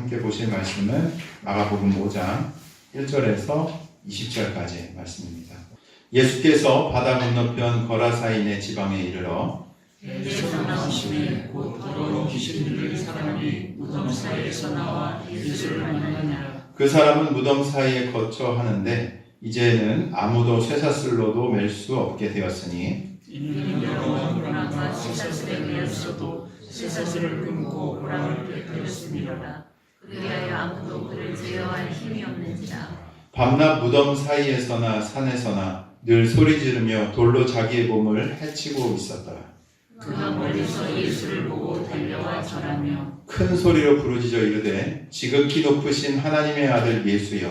함께 보실 말씀은 마가복음 5장 1절에서 20절까지의 말씀입니다. 예수께서 바다 건너편 거라사인의 지방에 이르러 에서 나오심에 곧 더러운 귀신 들린 사람이 무덤 사이에서 나와 예수를 만나니라. 그 사람은 무덤 사이에 거처 하는데 이제는 아무도 쇠사슬로도 맬 수 없게 되었으니 이는 여러 번 고랑과 쇠사슬에 매였어도 쇠사슬을 끊고 고랑을 뺏겼습니다. 그리하여 아무도 그를 제어할 힘이 없는지라. 밤낮 무덤 사이에서나 산에서나 늘 소리 지르며 돌로 자기의 몸을 해치고 있었더라. 그가 멀리서 예수를 보고 달려와 절하며 큰 소리로 부르짖어 이르되 지극히 높으신 하나님의 아들 예수여,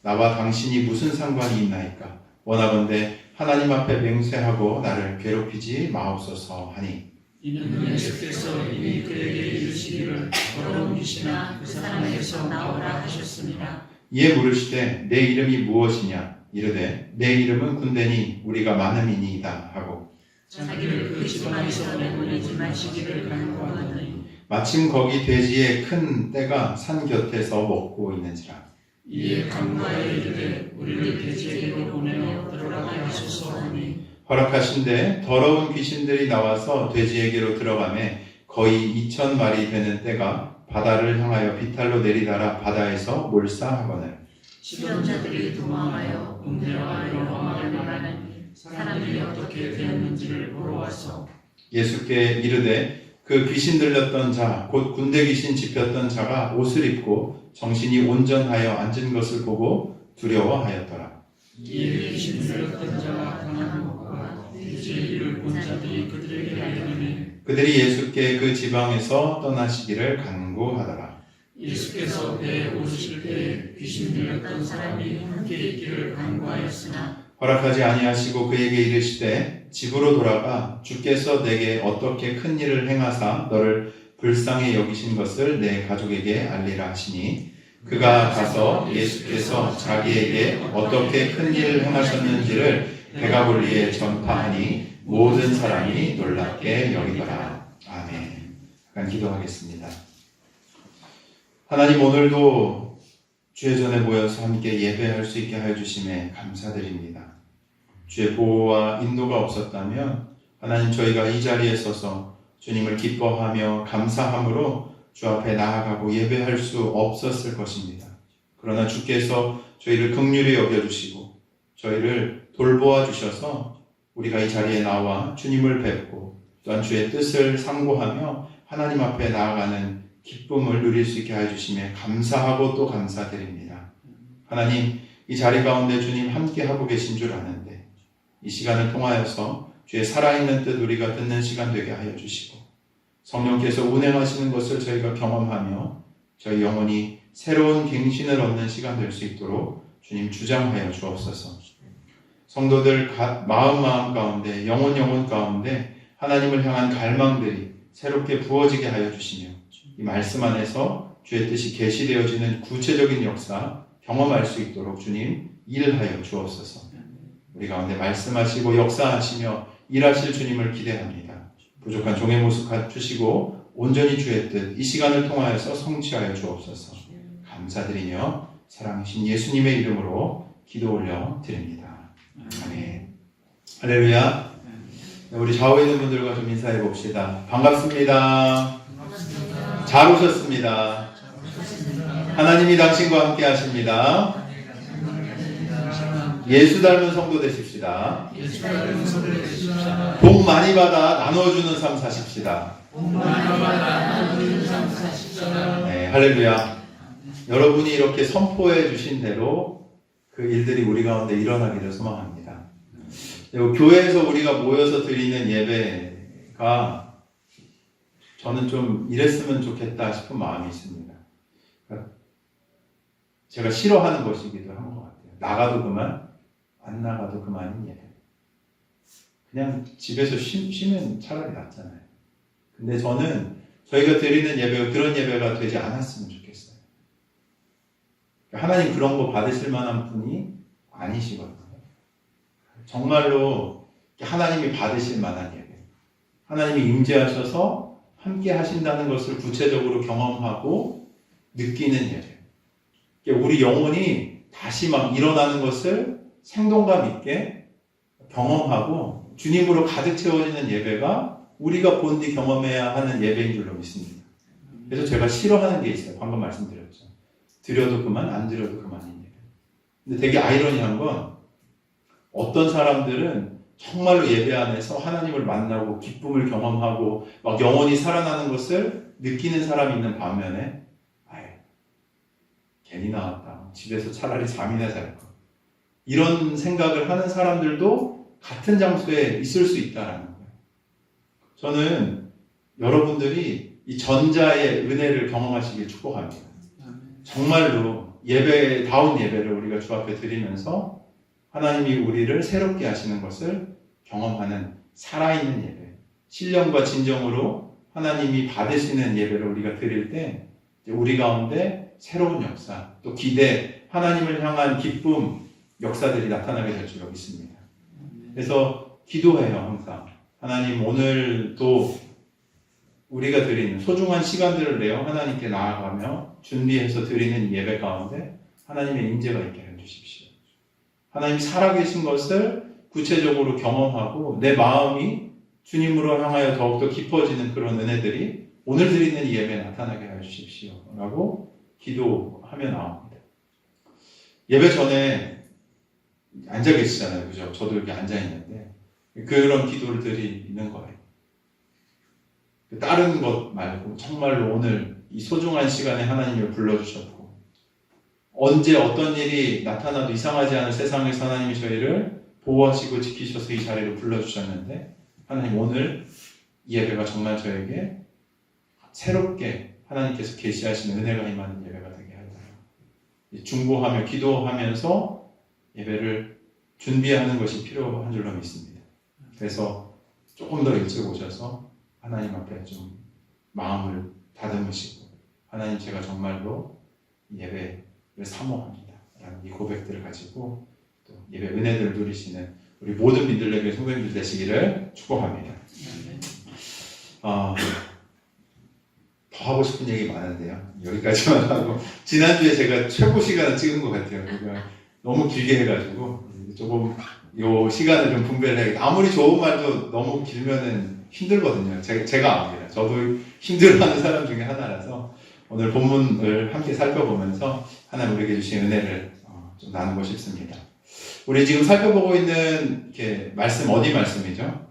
나와 당신이 무슨 상관이 있나이까? 원하건대 하나님 앞에 맹세하고 나를 괴롭히지 마옵소서 하니 이는 예수께서 이미 그에게 이르시기를 더러운 귀신아 그 사람에게서 나오라 하셨습니다. 이에 물으시되 내 이름이 무엇이냐? 이르되 내 이름은 군대니 우리가 많음이니이다 하고 자기를 그 지방에서 내보내지 마시기를 간구하더니 마침 거기 돼지의 큰 떼가 산 곁에서 먹고 있는지라. 이에 간구하여 이르되 우리를 돼지에게로 보내어 들어가게 하소서 하니 허락하신데 더러운 귀신들이 나와서 돼지에게로 들어가매 거의 2,000마리 되는 떼가 바다를 향하여 비탈로 내리달아 바다에서 몰사하거늘 실험자들이 도망하여 군대와 여러 마을 말하니 사람들이 어떻게 되었는지를 보러 와서 예수께 이르되 그 귀신 들렸던 자 곧 군대 귀신 집혔던 자가 옷을 입고 정신이 온전하여 앉은 것을 보고 두려워하였더라. 이에 귀신 들렸던 자가 당한 것과 돼지의 일을 본 자들이 그들에게 알려니 그들이 예수께 그 지방에서 떠나시기를 간구하더라. 예수께서 배에 오르실 때에 귀신 들렸던 사람이 함께 있기를 간구하였으나 허락하지 아니하시고 그에게 이르시되 집으로 돌아가 주께서 내게 어떻게 큰 일을 행하사 너를 불쌍히 여기신 것을 내 가족에게 알리라 하시니 그가 가서 예수께서 자기에게 어떻게 큰 일을 행하셨는지를 데가볼리에 전파하니 모든 사람이 놀랍게 여기더라. 아멘. 잠깐 기도하겠습니다. 하나님, 오늘도 주의 전에 모여서 함께 예배할 수 있게 하여 주심에 감사드립니다. 주의 보호와 인도가 없었다면 하나님, 저희가 이 자리에 서서 주님을 기뻐하며 감사함으로 주 앞에 나아가고 예배할 수 없었을 것입니다. 그러나 주께서 저희를 긍휼히 여겨주시고 저희를 돌보아 주셔서 우리가 이 자리에 나와 주님을 뵙고 또한 주의 뜻을 상고하며 하나님 앞에 나아가는 기쁨을 누릴 수 있게 하여 주심에 감사하고 또 감사드립니다. 하나님, 이 자리 가운데 주님 함께 하고 계신 줄 아는데 이 시간을 통하여서 주의 살아있는 뜻 우리가 듣는 시간 되게 하여 주시고 성령께서 운행하시는 것을 저희가 경험하며 저희 영혼이 새로운 갱신을 얻는 시간 될 수 있도록 주님 주장하여 주옵소서. 성도들 마음 가운데 영혼 가운데 하나님을 향한 갈망들이 새롭게 부어지게 하여 주시며 이 말씀 안에서 주의 뜻이 계시되어지는 구체적인 역사 경험할 수 있도록 주님 일하여 주옵소서. 우리 가운데 말씀하시고 역사하시며 일하실 주님을 기대합니다. 부족한 종의 모습 갖추시고 온전히 주의 뜻 이 시간을 통하여서 성취하여 주옵소서. 감사드리며 사랑하신 예수님의 이름으로 기도 올려 드립니다. 아멘. 할렐루야. 우리 좌우에 있는 분들과 좀 인사해 봅시다. 반갑습니다. 잘 오셨습니다. 하나님이 당신과 함께 하십니다. 예수 닮은 성도 되십시다. 복 많이 받아 나눠주는 삶 사십시다. 네, 할렐루야. 여러분이 이렇게 선포해 주신 대로 그 일들이 우리 가운데 일어나기를 소망합니다. 그리고 교회에서 우리가 모여서 드리는 예배가 저는 좀 이랬으면 좋겠다 싶은 마음이 있습니다. 제가 싫어하는 것이기도 한 것 같아요. 나가도 그만, 안 나가도 그만인 예배. 그냥 집에서 쉬면 차라리 낫잖아요. 근데 저는 저희가 드리는 예배가 그런 예배가 되지 않았으면 좋겠어요. 하나님 그런 거 받으실 만한 분이 아니시거든요. 정말로 하나님이 받으실 만한 예배. 하나님이 임재하셔서 함께 하신다는 것을 구체적으로 경험하고 느끼는 예배. 우리 영혼이 다시 막 일어나는 것을 생동감 있게 경험하고 주님으로 가득 채워지는 예배가 우리가 본디 경험해야 하는 예배인 줄로 믿습니다. 그래서 제가 싫어하는 게 있어요. 방금 말씀드렸죠. 드려도 그만, 안 드려도 그만인 예배. 근데 되게 아이러니한 건 어떤 사람들은 정말로 예배 안에서 하나님을 만나고 기쁨을 경험하고 막 영혼이 살아나는 것을 느끼는 사람이 있는 반면에 아이, 괜히 나왔다. 집에서 차라리 잠이나 잘 거. 이런 생각을 하는 사람들도 같은 장소에 있을 수 있다는 거예요. 저는 여러분들이 이 전자의 은혜를 경험하시길 축복합니다. 정말로 예배다운 예배를 우리가 주 앞에 드리면서 하나님이 우리를 새롭게 하시는 것을 경험하는 살아있는 예배, 신령과 진정으로 하나님이 받으시는 예배를 우리가 드릴 때 우리 가운데 새로운 역사, 또 기대, 하나님을 향한 기쁨, 역사들이 나타나게 될 줄로 믿습니다. 그래서 기도해요, 항상. 하나님, 오늘도 우리가 드리는 소중한 시간들을 내어 하나님께 나아가며 준비해서 드리는 예배 가운데 하나님의 임재가 있게 해주십시오. 하나님 살아계신 것을 구체적으로 경험하고 내 마음이 주님으로 향하여 더욱더 깊어지는 그런 은혜들이 오늘 드리는 이 예배에 나타나게 해주십시오. 라고 기도하며 나옵니다. 예배 전에 앉아 계시잖아요. 그죠? 저도 이렇게 앉아 있는데 그런 기도를 드리는 거예요. 다른 것 말고 정말로 오늘 이 소중한 시간에 하나님을 불러주셨고 언제 어떤 일이 나타나도 이상하지 않은 세상에서 하나님이 저희를 보호하시고 지키셔서 이 자리로 불러주셨는데 하나님 오늘 이 예배가 정말 저에게 새롭게 하나님께서 계시하시는 은혜가 임하는 예배가 되게 하여라. 중보하며 기도하면서 예배를 준비하는 것이 필요한 줄로 믿습니다. 그래서 조금 더 일찍 오셔서 하나님 앞에 좀 마음을 다듬으시고 하나님 제가 정말로 예배를 사모합니다 라는 이 고백들을 가지고 또 예배 은혜들을 누리시는 우리 모든 믿음에게 성도님들 되시기를 축복합니다. 더 하고 싶은 얘기 많은데요. 여기까지만 하고 지난주에 제가 최고 시간을 찍은 것 같아요. 그러니까 너무 길게 해가지고 조금 이 시간을 좀 분배를 해야겠다. 아무리 좋은 말도 너무 길면은 힘들거든요. 제가 압니다. 저도 힘들어하는 사람 중에 하나라서 오늘 본문을 함께 살펴보면서 하나님 우리에게 주신 은혜를 좀 나누고 싶습니다. 우리 지금 살펴보고 있는 이렇게 말씀 어디 말씀이죠?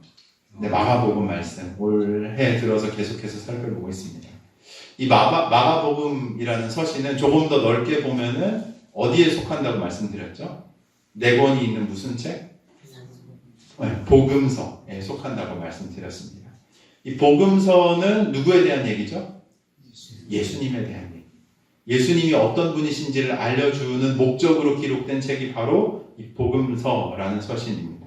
네, 마가복음 말씀 올해 들어서 계속해서 살펴보고 있습니다. 이 마가복음이라는 서신은 조금 더 넓게 보면은 어디에 속한다고 말씀드렸죠? 네 권이 있는 무슨 책? 네, 복음서에 속한다고 말씀드렸습니다. 이 복음서는 누구에 대한 얘기죠? 예수님에 대한 얘기. 예수님이 어떤 분이신지를 알려주는 목적으로 기록된 책이 바로 이 복음서라는 서신입니다.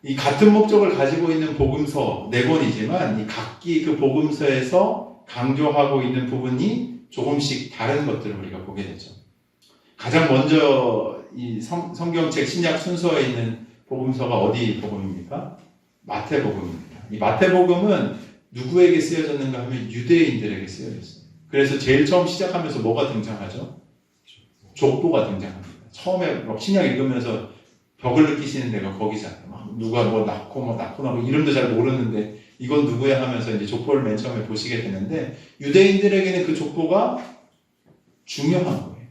이 같은 목적을 가지고 있는 복음서 네 권이지만 이 각기 그 복음서에서 강조하고 있는 부분이 조금씩 다른 것들을 우리가 보게 되죠. 가장 먼저 이 성경책 신약 순서에 있는 복음서가 어디 복음입니까? 마태복음입니다. 이 마태복음은 누구에게 쓰여졌는가 하면 유대인들에게 쓰여졌어요. 그래서 제일 처음 시작하면서 뭐가 등장하죠? 족보가 등장합니다. 처음에 막 신약 읽으면서 벽을 느끼시는 데가 거기잖아요. 막 누가 뭐 낳고 이름도 잘 모르는데 이건 누구야 하면서 이제 족보를 맨 처음에 보시게 되는데 유대인들에게는 그 족보가 중요한 거예요.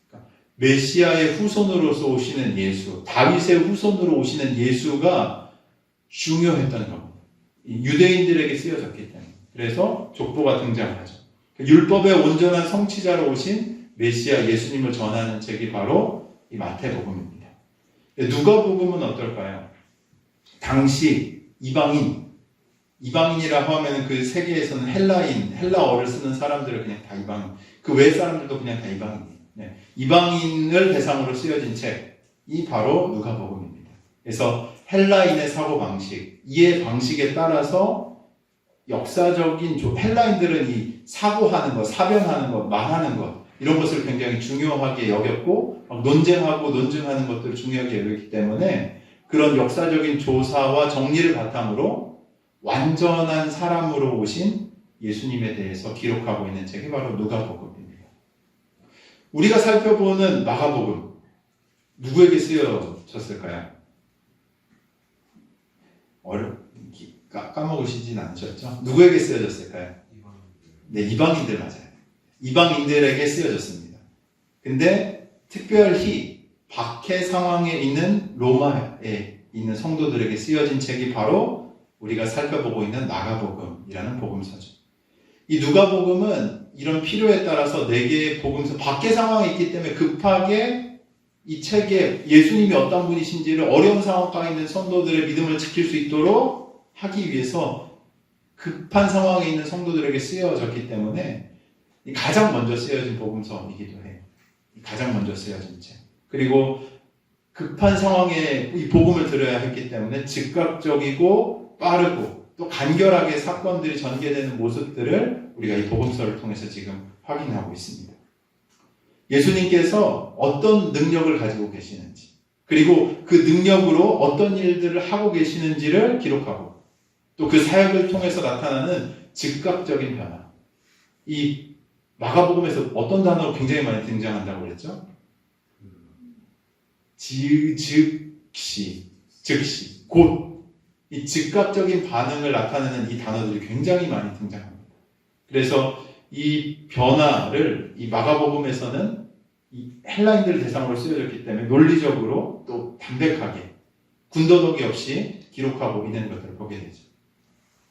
그러니까 메시아의 후손으로서 오시는 예수, 다윗의 후손으로 오시는 예수가 중요했던 겁니다. 유대인들에게 쓰여졌기 때문에. 그래서 족보가 등장하죠. 율법의 온전한 성취자로 오신 메시아 예수님을 전하는 책이 바로 이 마태복음입니다. 누가복음은 어떨까요? 당시 이방인이라고 하면 그 세계에서는 헬라어를 쓰는 사람들을 그냥 다 이방인, 그 외 사람들도 그냥 다 이방인이에요. 네. 이방인을 대상으로 쓰여진 책이 바로 누가복음입니다. 그래서 헬라인의 사고방식, 이해 방식에 따라서 역사적인 헬라인들은 이 사고하는 것, 사변하는 것, 말하는 것 이런 것을 굉장히 중요하게 여겼고 논쟁하고 논증하는 것들을 중요하게 여겼기 때문에 그런 역사적인 조사와 정리를 바탕으로 완전한 사람으로 오신 예수님에 대해서 기록하고 있는 책이 바로 누가복음입니다. 우리가 살펴보는 마가복음, 누구에게 쓰여졌을까요? 까먹으시진 않으셨죠? 누구에게 쓰여졌을까요? 네, 이방인들 맞아요. 이방인들에게 쓰여졌습니다. 근데 특별히 박해 상황에 있는 로마에 있는 성도들에게 쓰여진 책이 바로 우리가 살펴보고 있는 마가복음이라는 복음서죠. 이 누가복음은 이런 필요에 따라서 4개의 복음서, 박해 상황이 있기 때문에 급하게 이 책에 예수님이 어떤 분이신지를 어려운 상황가에 있는 성도들의 믿음을 지킬 수 있도록 하기 위해서 급한 상황에 있는 성도들에게 쓰여졌기 때문에 가장 먼저 쓰여진 복음서이기도 해요. 가장 먼저 쓰여진 책. 그리고 급한 상황에 이 복음을 들어야 했기 때문에 즉각적이고 빠르고 또 간결하게 사건들이 전개되는 모습들을 우리가 이 복음서를 통해서 지금 확인하고 있습니다. 예수님께서 어떤 능력을 가지고 계시는지, 그리고 그 능력으로 어떤 일들을 하고 계시는지를 기록하고, 또 그 사역을 통해서 나타나는 즉각적인 변화. 이 마가복음에서 어떤 단어로 굉장히 많이 등장한다고 그랬죠? 즉시, 곧. 이 즉각적인 반응을 나타내는 이 단어들이 굉장히 많이 등장합니다. 그래서 이 변화를 이 마가복음에서는 이 헬라인들을 대상으로 쓰여졌기 때문에 논리적으로 또 담백하게 군더더기 없이 기록하고 있는 것들을 보게 되죠.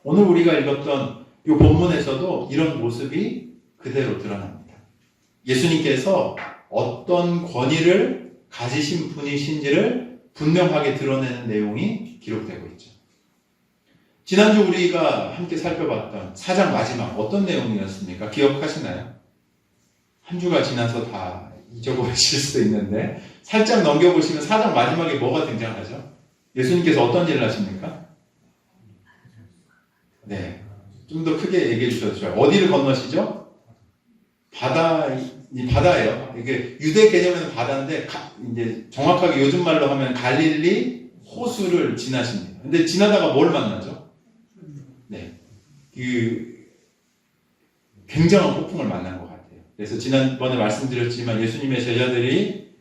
오늘 우리가 읽었던 이 본문에서도 이런 모습이 그대로 드러납니다. 예수님께서 어떤 권위를 가지신 분이신지를 분명하게 드러내는 내용이 기록되고 있죠. 지난주 우리가 함께 살펴봤던 4장 마지막 어떤 내용이었습니까? 기억하시나요? 한 주가 지나서 다 잊어버리실 수도 있는데 살짝 넘겨보시면 4장 마지막에 뭐가 등장하죠? 예수님께서 어떤 일을 하십니까? 네, 좀 더 크게 얘기해 주셔도 좋아요. 어디를 건너시죠? 바다예요. 이게 유대 개념에는 바다인데 이제 정확하게 요즘 말로 하면 갈릴리 호수를 지나십니다. 근데 지나다가 뭘 만나죠? 네, 굉장한 폭풍을 만난 것 같아요. 그래서 지난번에 말씀드렸지만 예수님의 제자들이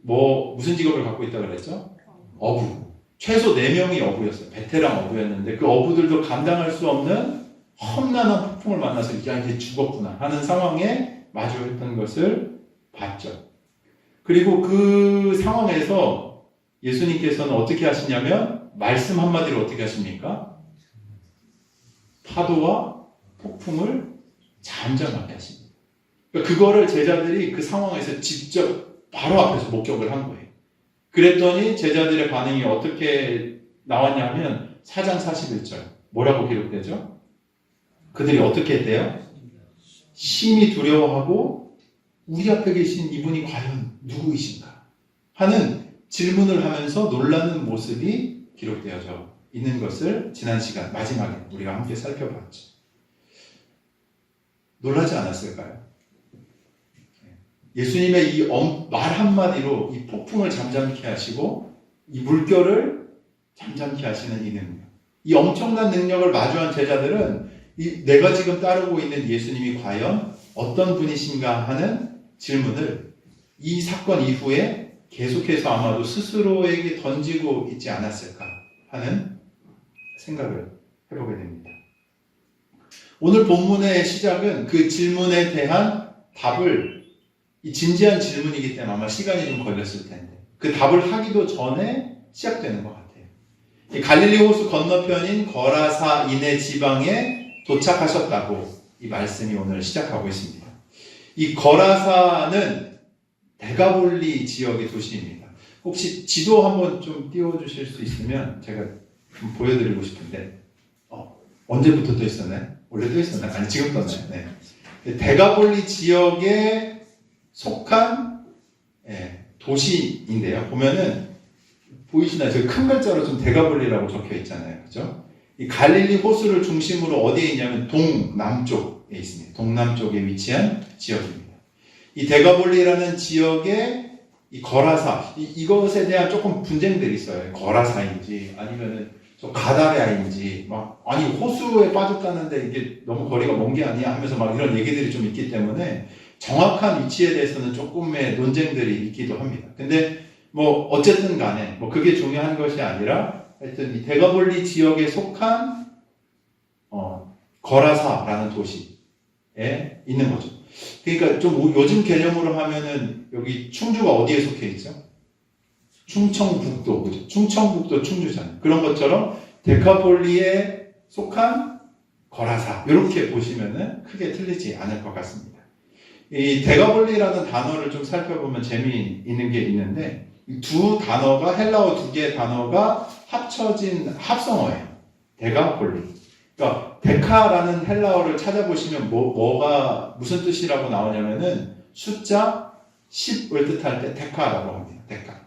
무슨 직업을 갖고 있다고 그랬죠? 어부. 최소 4명이 어부였어요. 베테랑 어부였는데 그 어부들도 감당할 수 없는 험난한 폭풍을 만나서 이제 죽었구나 하는 상황에 마주했던 것을 봤죠. 그리고 그 상황에서 예수님께서는 어떻게 하시냐면 말씀 한마디로 어떻게 하십니까? 파도와 폭풍을 잠잠하게 하십니다. 그러니까 그거를 제자들이 그 상황에서 직접 바로 앞에서 목격을 한 거예요. 그랬더니 제자들의 반응이 어떻게 나왔냐 하면 4장 41절 뭐라고 기록되죠? 그들이 어떻게 했대요? 심히 두려워하고 우리 앞에 계신 이분이 과연 누구이신가 하는 질문을 하면서 놀라는 모습이 기록되어져 있는 것을 지난 시간 마지막에 우리가 함께 살펴봤죠. 놀라지 않았을까요? 예수님의 이 말 한마디로 이 폭풍을 잠잠케 하시고 이 물결을 잠잠케 하시는 이 능력, 이 엄청난 능력을 마주한 제자들은 내가 지금 따르고 있는 예수님이 과연 어떤 분이신가 하는 질문을 이 사건 이후에 계속해서 아마도 스스로에게 던지고 있지 않았을까 하는 생각을 해보게 됩니다. 오늘 본문의 시작은 그 질문에 대한 답을, 이 진지한 질문이기 때문에 아마 시간이 좀 걸렸을 텐데 그 답을 하기도 전에 시작되는 것 같아요. 이 갈릴리 호수 건너편인 거라사 이네 지방에 도착하셨다고 이 말씀이 오늘 시작하고 있습니다. 이 거라사는 데가볼리 지역의 도시입니다. 혹시 지도 한번 좀 띄워주실 수 있으면 제가 좀 보여드리고 싶은데 언제부터 또 있었나요? 원래 또 있었나요? 아니 지금 떴나요? 네. 데가볼리 지역에 속한 도시인데요. 보면은 보이시나요? 저 큰 글자로 좀 데가볼리라고 적혀 있잖아요. 그죠? 이 갈릴리 호수를 중심으로 어디에 있냐면 동남쪽에 있습니다. 동남쪽에 위치한 지역입니다. 이 데가볼리라는 지역에 이 거라사, 이것에 대한 조금 분쟁들이 있어요. 거라사인지 아니면은 저 가다레아인지 막 아니 호수에 빠졌다는데 이게 너무 거리가 먼 게 아니야 하면서 막 이런 얘기들이 좀 있기 때문에 정확한 위치에 대해서는 조금의 논쟁들이 있기도 합니다. 근데 뭐 어쨌든 간에 뭐 그게 중요한 것이 아니라 하여튼 이 대가볼리 지역에 속한 거라사라는 도시에 있는 거죠. 그러니까 좀 요즘 개념으로 하면은 여기 충주가 어디에 속해 있죠? 충청북도, 그죠? 충청북도 충주잖아요. 그런 것처럼 데카폴리에 속한 거라사 이렇게 보시면은 크게 틀리지 않을 것 같습니다. 이 데가볼리라는 단어를 좀 살펴보면 재미있는 게 있는데 이 두 단어가 헬라어 두 개의 단어가 합쳐진 합성어예요. 데가폴리. 그러니까 데카라는 헬라어를 찾아보시면 뭐가 무슨 뜻이라고 나오냐면은 숫자 10을 뜻할 때 데카라고 합니다. 데카.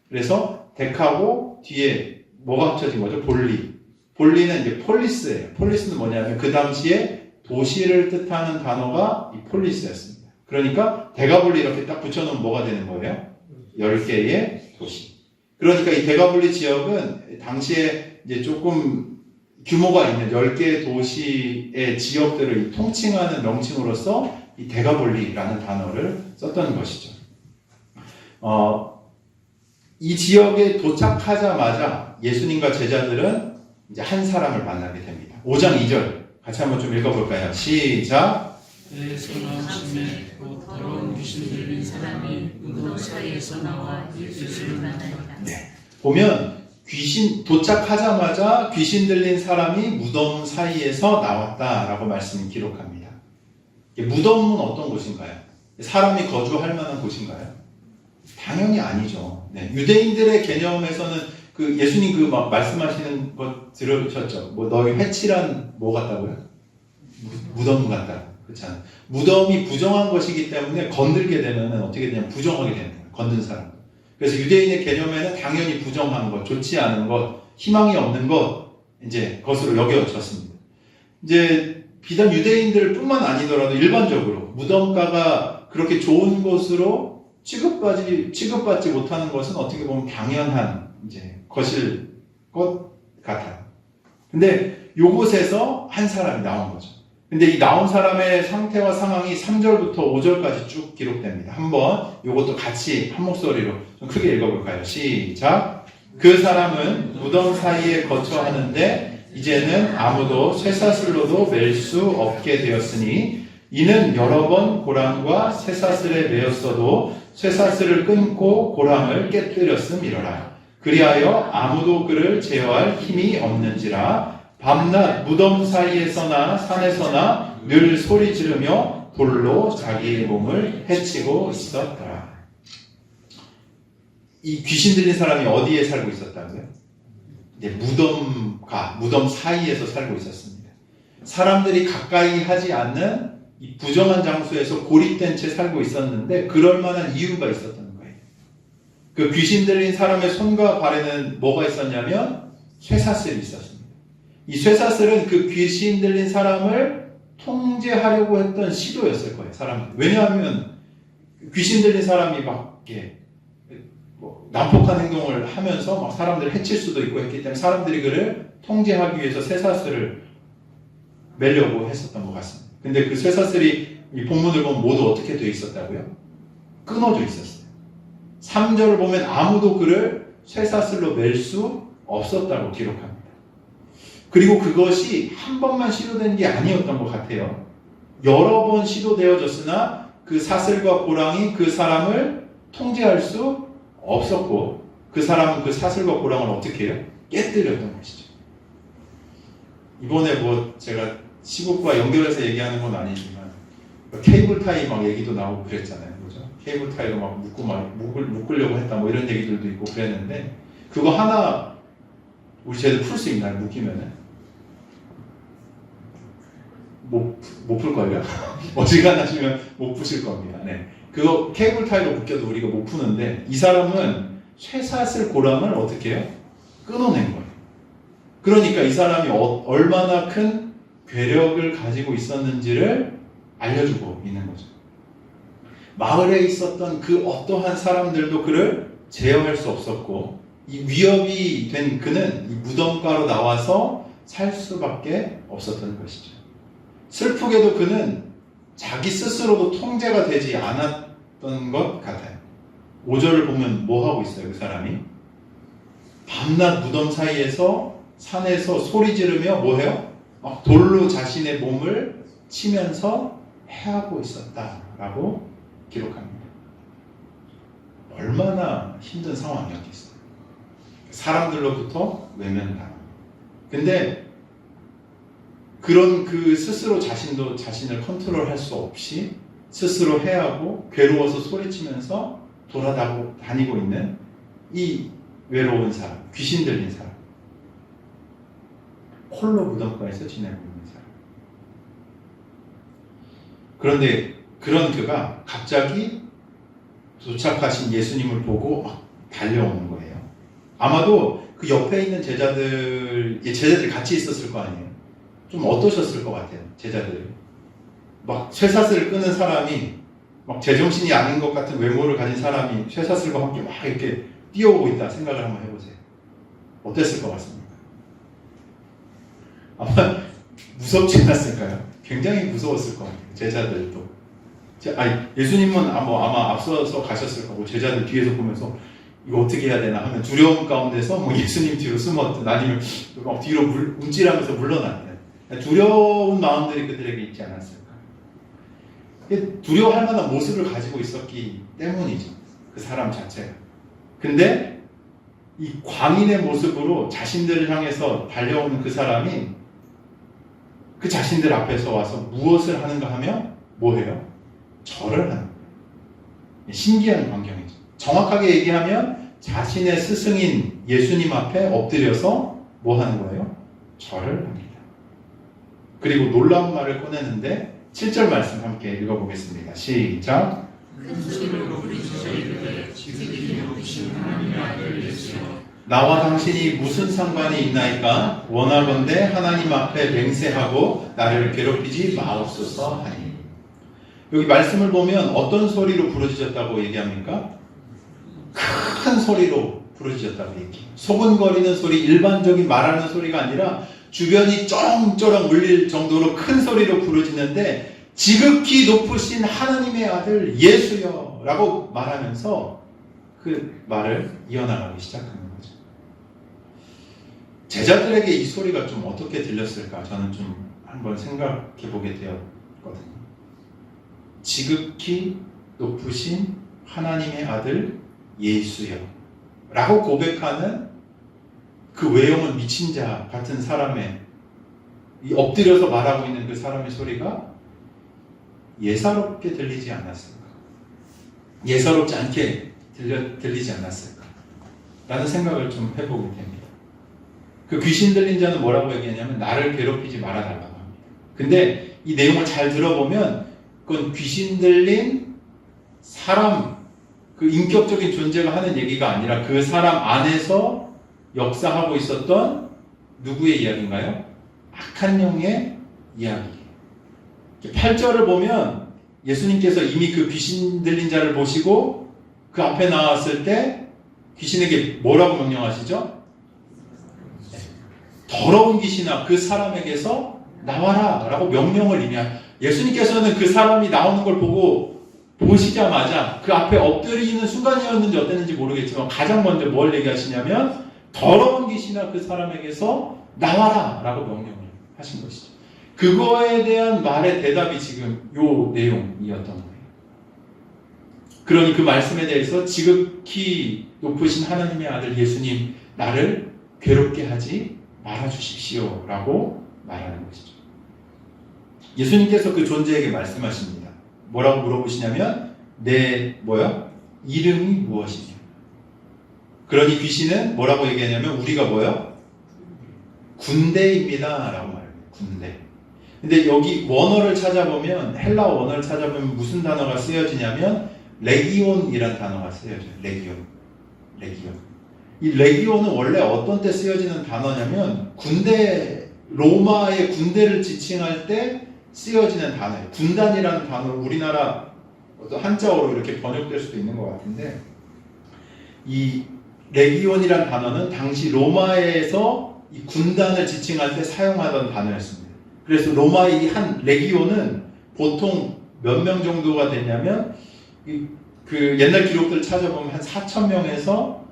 그래서 데카고 뒤에 뭐가 합쳐진 거죠? 볼리. 볼리는 이제 폴리스예요. 폴리스는 뭐냐면 그 당시에 도시를 뜻하는 단어가 이 폴리스였습니다. 그러니까 데가볼리 이렇게 딱 붙여놓으면 뭐가 되는 거예요? 10개의 도시. 그러니까 이 데가볼리 지역은 당시에 이제 조금 규모가 있는 10개의 도시의 지역들을 통칭하는 명칭으로서 이 데가볼리라는 단어를 썼던 것이죠. 이 지역에 도착하자마자 예수님과 제자들은 이제 한 사람을 만나게 됩니다. 5장 2절 같이 한번 좀 읽어볼까요? 시작. 배에서 나오심에 곧 더러운 귀신 들린 사람이 무덤 사이에서 나와 예수를 만나니라. 네. 보면 도착하자마자 귀신 들린 사람이 무덤 사이에서 나왔다라고 말씀을 기록합니다. 무덤은 어떤 곳인가요? 사람이 거주할 만한 곳인가요? 당연히 아니죠. 네. 유대인들의 개념에서는 그 예수님 그 막 말씀하시는 것 들으셨죠? 뭐 너희 회칠한 뭐 같다고요? 무덤 같다. 그렇잖아요. 무덤이 부정한 것이기 때문에 건들게 되면 어떻게 되냐면 부정하게 되는 거예요. 건든 사람. 그래서 유대인의 개념에는 당연히 부정한 것, 좋지 않은 것, 희망이 없는 것, 이제 것으로 여겨졌습니다. 이제 비단 유대인들뿐만 아니더라도 일반적으로 무덤가가 그렇게 좋은 곳으로 취급받지 못하는 것은 어떻게 보면 당연한 이제 것일 것 같아요. 근데 요곳에서 한 사람이 나온 거죠. 근데 이 나온 사람의 상태와 상황이 3절부터 5절까지 쭉 기록됩니다. 한번 요것도 같이 한 목소리로 좀 크게 읽어볼까요? 시작. 그 사람은 무덤 사이에 거처하는데 이제는 아무도 쇠사슬로도 맬 수 없게 되었으니 이는 여러 번 고랑과 쇠사슬에 매였어도 쇠사슬을 끊고 고랑을 깨뜨렸음이러라. 그리하여 아무도 그를 제어할 힘이 없는지라. 밤낮 무덤 사이에서나 산에서나 늘 소리 지르며 돌로 자기의 몸을 해치고 있었더라. 이 귀신 들린 사람이 어디에 살고 있었다고요? 이제 무덤 사이에서 살고 있었습니다. 사람들이 가까이 하지 않는 이 부정한 장소에서 고립된 채 살고 있었는데 그럴 만한 이유가 있었던 거예요. 그 귀신 들린 사람의 손과 발에는 뭐가 있었냐면 쇠사슬이 있었습니다. 이 쇠사슬은 그 귀신 들린 사람을 통제하려고 했던 시도였을 거예요. 사람들. 왜냐하면 귀신 들린 사람이 막 이렇게 난폭한 행동을 하면서 막 사람들을 해칠 수도 있고 했기 때문에 사람들이 그를 통제하기 위해서 쇠사슬을 매려고 했었던 것 같습니다. 근데 그 쇠사슬이 이 본문을 보면 모두 어떻게 되어 있었다고요? 끊어져 있었어요. 3절을 보면 아무도 그를 쇠사슬로 맬 수 없었다고 기록합니다. 그리고 그것이 한 번만 시도된 게 아니었던 것 같아요. 여러 번 시도되어졌으나 그 사슬과 고랑이 그 사람을 통제할 수 없었고 그 사람은 그 사슬과 고랑을 어떻게 해요? 깨뜨렸던 것이죠. 이번에 뭐 제가 시국과 연결해서 얘기하는 건 아니지만 케이블 타이 막 얘기도 나오고 그랬잖아요. 그죠? 케이블 타이로 막 묶으려고 했다 뭐 이런 얘기들도 있고 그랬는데 그거 하나 우리 쟤들 풀 수 있나요? 묶이면은? 못 풀걸요? 어지간하시면 못 푸실 겁니다. 네. 그거 케이블 타이로 묶여도 우리가 못 푸는데 이 사람은 쇠사슬 고랑을 어떻게 해요? 끊어낸 거예요. 그러니까 이 사람이 얼마나 큰 괴력을 가지고 있었는지를 알려주고 있는 거죠. 마을에 있었던 그 어떠한 사람들도 그를 제어할 수 없었고 이 위협이 된 그는 이 무덤가로 나와서 살 수밖에 없었던 것이죠. 슬프게도 그는 자기 스스로도 통제가 되지 않았던 것 같아요. 5절을 보면 뭐 하고 있어요, 그 사람이? 밤낮 무덤 사이에서 산에서 소리 지르며 뭐 해요? 막 돌로 자신의 몸을 치면서 해하고 있었다라고 기록합니다. 얼마나 힘든 상황이었겠어요. 사람들로부터 외면당합니다. 근데 그런 그 스스로 자신도 자신을 컨트롤할 수 없이 스스로 해하고 괴로워서 소리치면서 돌아다니고 있는 이 외로운 사람, 귀신 들린 사람, 홀로 무덤가에서 지내고 있는 사람. 그런데 그런 그가 갑자기 도착하신 예수님을 보고 막 달려오는 거예요. 아마도 그 옆에 있는 제자들이 같이 있었을 거 아니에요. 좀 어떠셨을 것 같아요, 제자들이. 막 쇠사슬을 끄는 사람이, 막 제정신이 아닌 것 같은 외모를 가진 사람이 쇠사슬과 함께 막 이렇게 뛰어오고 있다 생각을 한번 해보세요. 어땠을 것 같습니까? 아마 무섭지 않았을까요? 굉장히 무서웠을 것 같아요, 제자들도. 예수님은 아마 앞서서 가셨을 거고 제자들 뒤에서 보면서 이거 어떻게 해야 되나 하면 두려움 가운데서 뭐 예수님 뒤로 숨었든 아니면 막 뒤로 움찔하면서 물러났든 두려운 마음들이 그들에게 있지 않았을까. 두려워할 만한 모습을 가지고 있었기 때문이죠, 그 사람 자체가. 근데 이 광인의 모습으로 자신들을 향해서 달려오는 그 사람이 그 자신들 앞에서 와서 무엇을 하는가 하면 뭐해요? 절을 하는 거예요. 신기한 광경이죠. 정확하게 얘기하면 자신의 스승인 예수님 앞에 엎드려서 뭐 하는 거예요? 절을 합니다. 그리고 놀라운 말을 꺼내는데 7절 말씀 함께 읽어보겠습니다. 시작. 큰 소리로 부르짖어 이르되 지극히 높으신 하나님의 아들 예수여 나와 당신이 무슨 상관이 있나이까? 원하건대 하나님 앞에 맹세하고 나를 괴롭히지 마옵소서 하니. 여기 말씀을 보면 어떤 소리로 부르짖었다고 얘기합니까? 큰 소리로 부르짖었다고 얘기해요. 소근거리는 소리, 일반적인 말하는 소리가 아니라 주변이 쩌렁쩌렁 울릴 정도로 큰 소리로 부르짖는데 지극히 높으신 하나님의 아들 예수여 라고 말하면서 그 말을 이어나가기 시작하는 거죠. 제자들에게 이 소리가 좀 어떻게 들렸을까 저는 좀 한번 생각해 보게 되었거든요. 지극히 높으신 하나님의 아들 예수여 라고 고백하는 그 외형은 미친 자 같은 사람의 이 엎드려서 말하고 있는 그 사람의 소리가 예사롭게 들리지 않았을까? 예사롭지 않게 들리지 않았을까? 라는 생각을 좀 해보게 됩니다. 그 귀신 들린 자는 뭐라고 얘기하냐면 나를 괴롭히지 말아달라고 합니다. 근데 이 내용을 잘 들어보면 그건 귀신 들린 사람, 그 인격적인 존재가 하는 얘기가 아니라 그 사람 안에서 역사하고 있었던 누구의 이야기인가요? 악한 영의 이야기. 8절을 보면 예수님께서 이미 그 귀신 들린 자를 보시고 그 앞에 나왔을 때 귀신에게 뭐라고 명령하시죠? 더러운 귀신아 그 사람에게서 나와라 라고 명령을 이미 예수님께서는 그 사람이 나오는 걸 보시자마자 그 앞에 엎드리는 순간이었는지 어땠는지 모르겠지만 가장 먼저 뭘 얘기하시냐면 더러운 귀신아 그 사람에게서 나와라 라고 명령을 하신 것이죠. 그거에 대한 말의 대답이 지금 요 내용이었던 거예요. 그러니 그 말씀에 대해서 지극히 높으신 하나님의 아들 예수님 나를 괴롭게 하지 말아주십시오 라고 말하는 것이죠. 예수님께서 그 존재에게 말씀하십니다. 뭐라고 물어보시냐면 내 이름이 무엇이냐. 그러니 귀신은 뭐라고 얘기하냐면 우리가 군대입니다 라고 말합니다. 군대. 근데 여기 원어를 찾아보면 헬라어 원어를 찾아보면 무슨 단어가 쓰여지냐면 레기온이라는 단어가 쓰여져요. 레기온. 이 레기온은 원래 어떤 때 쓰여지는 단어냐면 로마의 군대를 지칭할 때 쓰여지는 단어예요. 군단이라는 단어를 우리나라 어떤 한자어로 이렇게 번역될 수도 있는 것 같은데 이 레기온이란 단어는 당시 로마에서 이 군단을 지칭할 때 사용하던 단어였습니다. 그래서 로마의 한 레기온은 보통 몇 명 정도가 되냐면 그 옛날 기록들 찾아보면 한 4,000명에서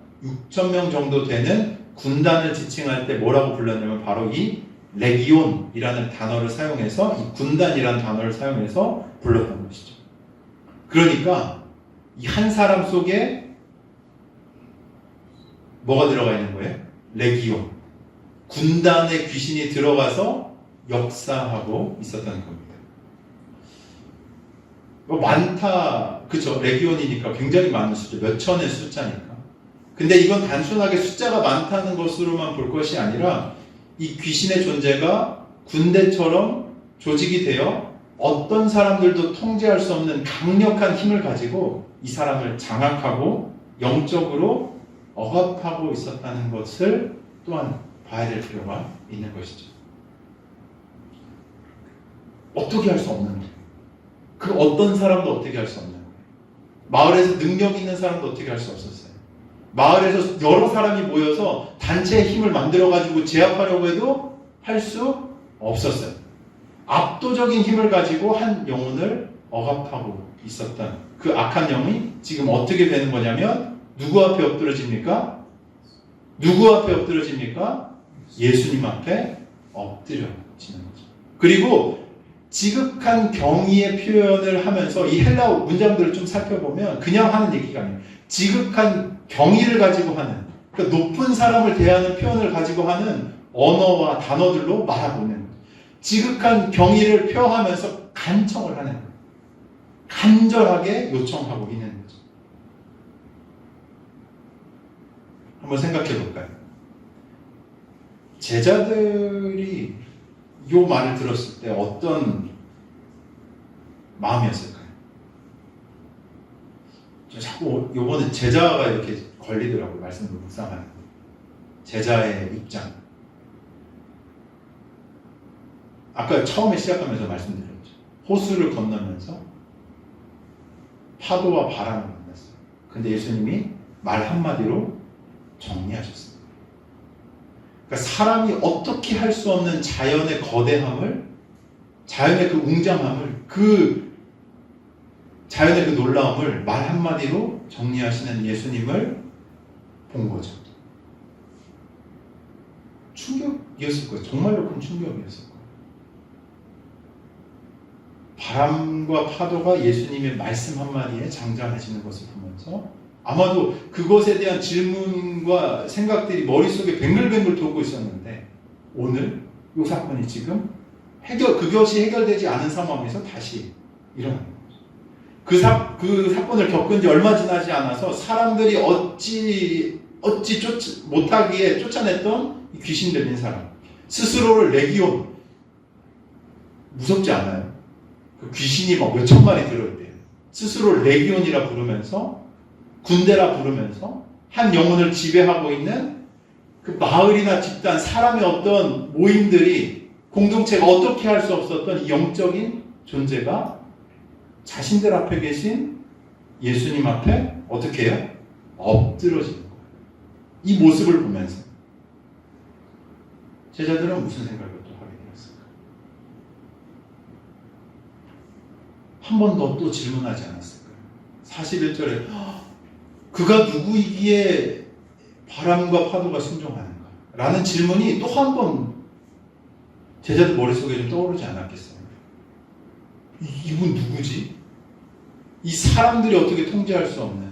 6,000명 정도 되는 군단을 지칭할 때 뭐라고 불렀냐면 바로 이 레기온이라는 단어를 사용해서 이 군단이라는 단어를 사용해서 불렀던 것이죠. 그러니까 이 한 사람 속에 뭐가 들어가 있는 거예요? 레기온. 군단의 귀신이 들어가서 역사하고 있었던 겁니다. 뭐 많다, 그쵸? 레기온이니까 굉장히 많은 숫자, 몇 천의 숫자니까. 근데 이건 단순하게 숫자가 많다는 것으로만 볼 것이 아니라 이 귀신의 존재가 군대처럼 조직이 되어 어떤 사람들도 통제할 수 없는 강력한 힘을 가지고 이 사람을 장악하고 영적으로 억압하고 있었다는 것을 또한 봐야 될 필요가 있는 것이죠. 어떻게 할 수 없는 거예요. 그 어떤 사람도 어떻게 할 수 없는 거예요. 마을에서 능력 있는 사람도 어떻게 할 수 없었어요. 마을에서 여러 사람이 모여서 단체의 힘을 만들어가지고 제압하려고 해도 할 수 없었어요. 압도적인 힘을 가지고 한 영혼을 억압하고 있었던 그 악한 영이 지금 어떻게 되는 거냐면 누구 앞에 엎드러집니까? 누구 앞에 엎드러집니까? 예수님 앞에 엎드려지는 거죠. 그리고 지극한 경의의 표현을 하면서 이 헬라어 문장들을 좀 살펴보면 그냥 하는 얘기가 아니에요. 지극한 경의를 가지고 하는, 그러니까 높은 사람을 대하는 표현을 가지고 하는 언어와 단어들로 말하고 있는 거예요. 지극한 경의를 표하면서 간청을 하는 거예요. 간절하게 요청하고 있는 거죠. 한번 생각해 볼까요? 제자들이 이 말을 들었을 때 어떤 마음이었을까요? 저 자꾸 요번에 제자가 이렇게 걸리더라고요. 말씀을 묵상하는 제자의 입장. 아까 처음에 시작하면서 말씀드렸죠. 호수를 건너면서 파도와 바람을 만났어요. 근데 예수님이 말 한마디로 정리하셨습니다. 그러니까 사람이 어떻게 할 수 없는 자연의 거대함을, 자연의 그 웅장함을, 그 자연의 그 놀라움을 말 한마디로 정리하시는 예수님을 본 거죠. 충격이었을 거예요. 정말로 큰 충격이었을 거예요. 바람과 파도가 예수님의 말씀 한마디에 장장하시는 것을 보면서 아마도 그것에 대한 질문과 생각들이 머릿속에 뱅글뱅글 돌고 있었는데 오늘 이 사건이 지금 그것이 해결되지 않은 상황에서 다시 일어나는 거죠. 그 사건을 겪은 지 얼마 지나지 않아서 사람들이 어찌 못하기에 쫓아냈던 이 귀신 들린 사람, 스스로를 레기온, 무섭지 않아요? 그 귀신이 막 몇천 마리 들어있대요. 스스로를 레기온이라 부르면서, 군대라 부르면서 한 영혼을 지배하고 있는 그 마을이나 집단, 사람의 어떤 모임들이, 공동체가 어떻게 할 수 없었던 이 영적인 존재가 자신들 앞에 계신 예수님 앞에 어떻게 해요? 엎드러지는 거예요. 이 모습을 보면서 제자들은 무슨 생각을 또 하게 되었을까? 한 번 더 또 질문하지 않았을까요? 41절에 그가 누구이기에 바람과 파도가 순종하는가? 라는 질문이 또 한 번 제자들 머릿속에 좀 떠오르지 않았겠어요? 이분 누구지? 이 사람들이 어떻게 통제할 수 없는,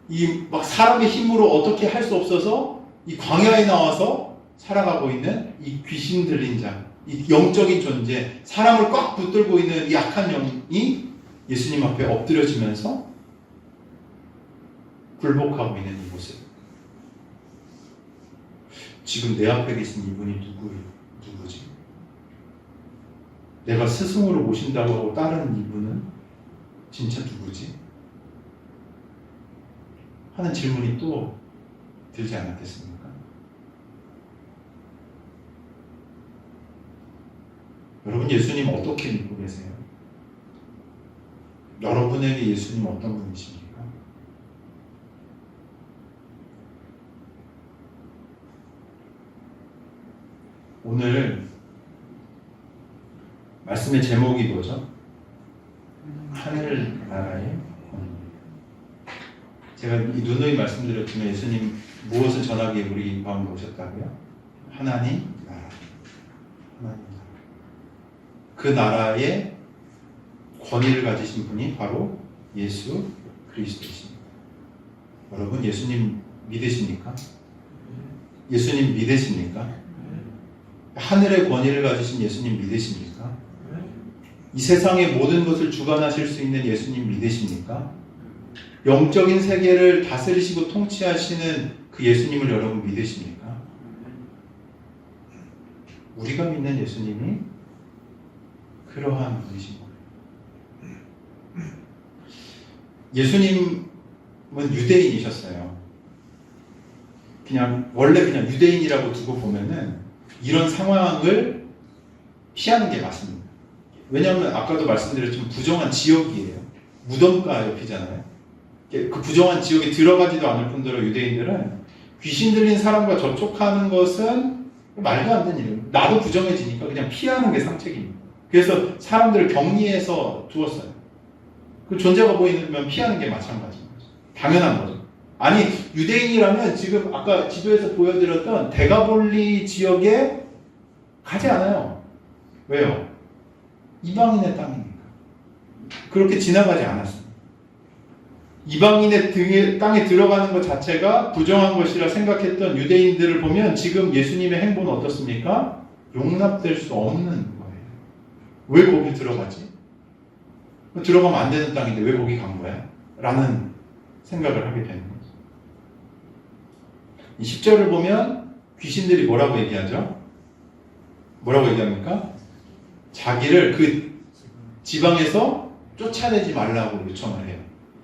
이 막 사람의 힘으로 어떻게 할 수 없어서 이 광야에 나와서 살아가고 있는 이 귀신 들린 자, 이 영적인 존재, 사람을 꽉 붙들고 있는 이 악한 영이 예수님 앞에 엎드려지면서 굴복하고 있는 이 모습. 지금 내 앞에 계신 이분이 누구지? 내가 스승으로 모신다고 하고 따르는 이분은 진짜 누구지? 하는 질문이 또 들지 않았겠습니까? 여러분, 예수님 어떻게 믿고 계세요? 여러분에게 예수님 어떤 분이십니까? 오늘 말씀의 제목이 뭐죠? 하늘나라의 권위. 제가 누누이 말씀드렸지만 예수님 무엇을 전하기에 우리 가운데 오셨다고요? 하나님 나라. 하나님 나라. 그 나라의 권위를 가지신 분이 바로 예수 그리스도이십니다. 여러분 예수님 믿으십니까? 예수님 믿으십니까? 하늘의 권위를 가지신 예수님 믿으십니까? 이 세상의 모든 것을 주관하실 수 있는 예수님 믿으십니까? 영적인 세계를 다스리시고 통치하시는 그 예수님을 여러분 믿으십니까? 우리가 믿는 예수님이 그러한 분이신 거예요. 예수님은 유대인이셨어요. 원래 그냥 유대인이라고 두고 보면은 이런 상황을 피하는 게 맞습니다. 왜냐하면 아까도 말씀드렸지만 부정한 지역이에요. 무덤가 옆이잖아요. 그 부정한 지역에 들어가지도 않을 뿐더러 유대인들은 귀신 들린 사람과 접촉하는 것은 말도 안 되는 일이에요. 나도 부정해지니까 그냥 피하는 게 상책입니다. 그래서 사람들을 격리해서 두었어요. 그 존재가 보이면 피하는 게 마찬가지인 거죠. 당연한 거죠. 아니 유대인이라면 지금 아까 지도에서 보여드렸던 데가볼리 지역에 가지 않아요. 왜요? 이방인의 땅이니까. 그렇게 지나가지 않았습니다. 이방인의 땅에 들어가는 것 자체가 부정한 것이라 생각했던 유대인들을 보면 지금 예수님의 행보는 어떻습니까? 용납될 수 없는 거예요. 왜 거기 들어가지? 들어가면 안 되는 땅인데 왜 거기 간 거야? 라는 생각을 하게 되는 거죠. 이 10절을 보면 귀신들이 뭐라고 얘기하죠? 뭐라고 얘기합니까? 자기를 그 지방에서 쫓아내지 말라고 요청을 해요.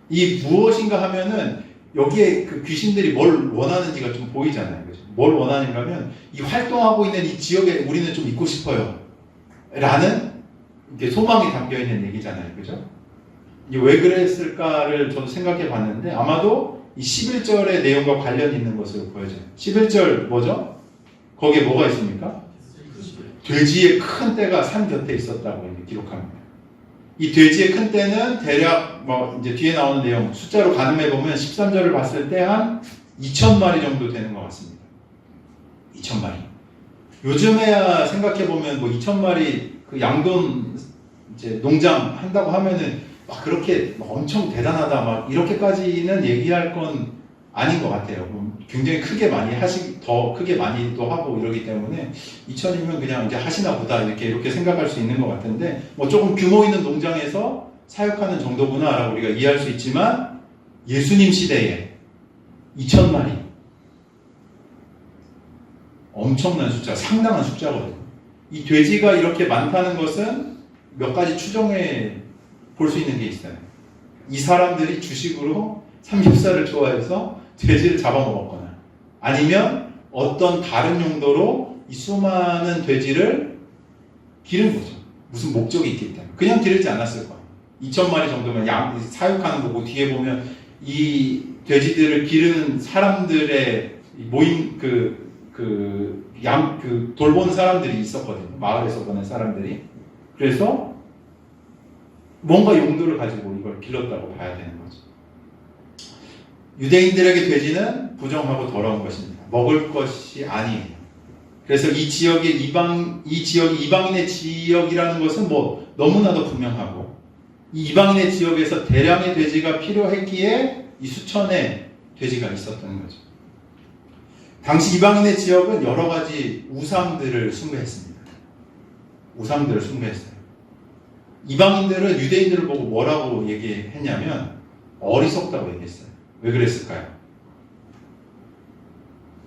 이 무엇인가 하면은 여기에 그 귀신들이 뭘 원하는지가 좀 보이잖아요. 그죠? 뭘 원하는가 하면 이 활동하고 있는 이 지역에 우리는 좀 있고 싶어요. 라는 이렇게 소망이 담겨 있는 얘기잖아요. 그죠? 이게 왜 그랬을까를 저도 생각해 봤는데 아마도 이 11절의 내용과 관련 있는 것으로 보여져요. 11절 뭐죠? 거기에 뭐가 있습니까? 돼지의 큰 떼가 산 곁에 있었다고 기록합니다. 이 돼지의 큰 떼는 대략 이제 뒤에 나오는 내용 숫자로 가늠해 보면 13절을 봤을 때 한 2,000마리 정도 되는 것 같습니다. 2,000마리. 요즘에야 생각해 보면 2,000마리 그 양돈 이제 농장 한다고 하면은 막 그렇게 엄청 대단하다 막 이렇게까지는 얘기할 건 아닌 것 같아요. 굉장히 크게 많이 더 크게 많이 또 하고 이러기 때문에 2,000이면 그냥 이제 하시나 보다 이렇게 생각할 수 있는 것 같은데 조금 규모 있는 농장에서 사육하는 정도구나라고 우리가 이해할 수 있지만 예수님 시대에 2,000마리 엄청난 숫자, 상당한 숫자거든요. 이 돼지가 이렇게 많다는 것은 몇 가지 추정해 볼 수 있는 게 있어요. 이 사람들이 주식으로 삼겹살을 좋아해서 돼지를 잡아먹었거나 아니면 어떤 다른 용도로 이 수많은 돼지를 기른 거죠. 무슨 목적이 있기 때문에. 그냥 기르지 않았을 거예요. 2,000마리 정도면 사육하는 거고 뒤에 보면 이 돼지들을 기르는 사람들의 모임 돌보는 사람들이 있었거든요. 마을에서 보낸 사람들이. 그래서 뭔가 용도를 가지고 이걸 길렀다고 봐야 되는 거죠. 유대인들에게 돼지는 부정하고 더러운 것입니다. 먹을 것이 아니에요. 그래서 이 지역이 이방인의 지역이라는 것은 너무나도 분명하고 이 이방인의 지역에서 대량의 돼지가 필요했기에 이 수천의 돼지가 있었던 거죠. 당시 이방인의 지역은 여러 가지 우상들을 숭배했습니다. 우상들을 숭배했어요. 이방인들은 유대인들을 보고 뭐라고 얘기했냐면 어리석다고 얘기했어요. 왜 그랬을까요?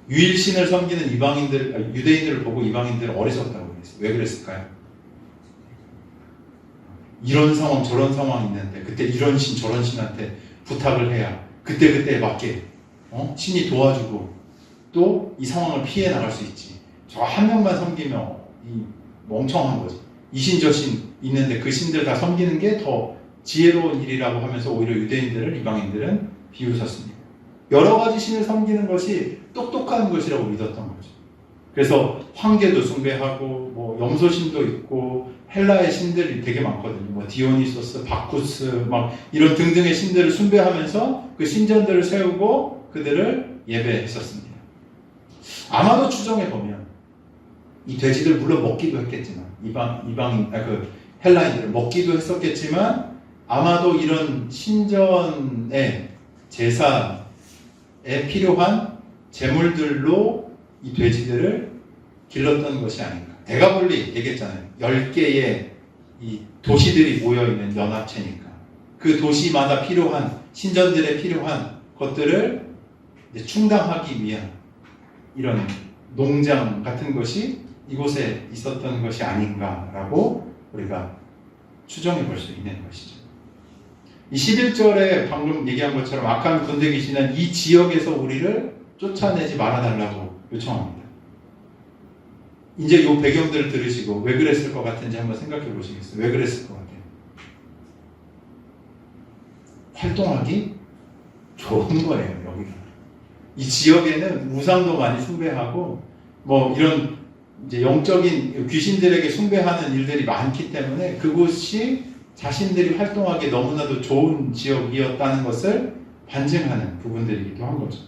유일신을 섬기는 유대인들을 보고 이방인들은 어리석다고 얘기했어요. 왜 그랬을까요? 이런 상황 저런 상황이 있는데 그때 이런 신 저런 신한테 부탁을 해야 그때그때에 맞게 신이 도와주고 또 이 상황을 피해 나갈 수 있지. 저 한 명만 섬기면 멍청한 거지. 이 신 저 신 있는데 그 신들 다 섬기는 게 더 지혜로운 일이라고 하면서 오히려 유대인들을 이방인들은 비웃었습니다. 여러 가지 신을 섬기는 것이 똑똑한 것이라고 믿었던 거죠. 그래서 황제도 숭배하고 뭐 염소신도 있고 헬라의 신들이 되게 많거든요. 뭐 디오니소스, 바쿠스 막 이런 등등의 신들을 숭배하면서 그 신전들을 세우고 그들을 예배했었습니다. 아마도 추정해 보면 이 돼지들 물론 먹기도 했겠지만 그 헬라인들을 먹기도 했었겠지만 아마도 이런 신전의 제사에 필요한 제물들로 이 돼지들을 길렀던 것이 아닌가. 대가볼리 얘기했잖아요. 10개의 이 도시들이 모여있는 연합체니까 그 도시마다 필요한 신전들에 필요한 것들을 이제 충당하기 위한 이런 농장 같은 것이 이곳에 있었던 것이 아닌가라고 우리가 추정해 볼 수 있는 것이죠. 이 11절에 방금 얘기한 것처럼 악한 군대 귀신은 이 지역에서 우리를 쫓아내지 말아달라고 요청합니다. 이제 이 배경들을 들으시고 왜 그랬을 것 같은지 한번 생각해 보시겠어요? 왜 그랬을 것 같아요? 활동하기 좋은 거예요, 여기가. 이 지역에는 우상도 많이 숭배하고 뭐 이런 이제 영적인 귀신들에게 숭배하는 일들이 많기 때문에 그곳이 자신들이 활동하기 너무나도 좋은 지역이었다는 것을 반증하는 부분들이기도 한 거죠.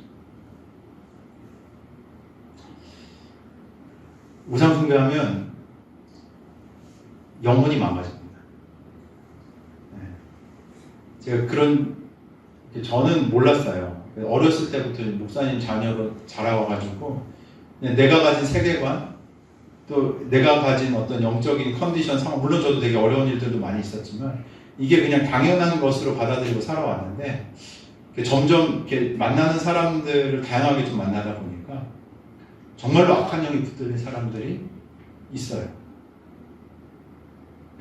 우상 숭배하면 영혼이 망가집니다. 제가 저는 몰랐어요. 어렸을 때부터 목사님 자녀로 자라와가지고 내가 가진 세계관 또 내가 가진 어떤 영적인 컨디션 상황, 물론 저도 되게 어려운 일들도 많이 있었지만 이게 그냥 당연한 것으로 받아들이고 살아왔는데 점점 이렇게 만나는 사람들을 다양하게 좀 만나다 보니까 정말로 악한 영이 붙들린 사람들이 있어요.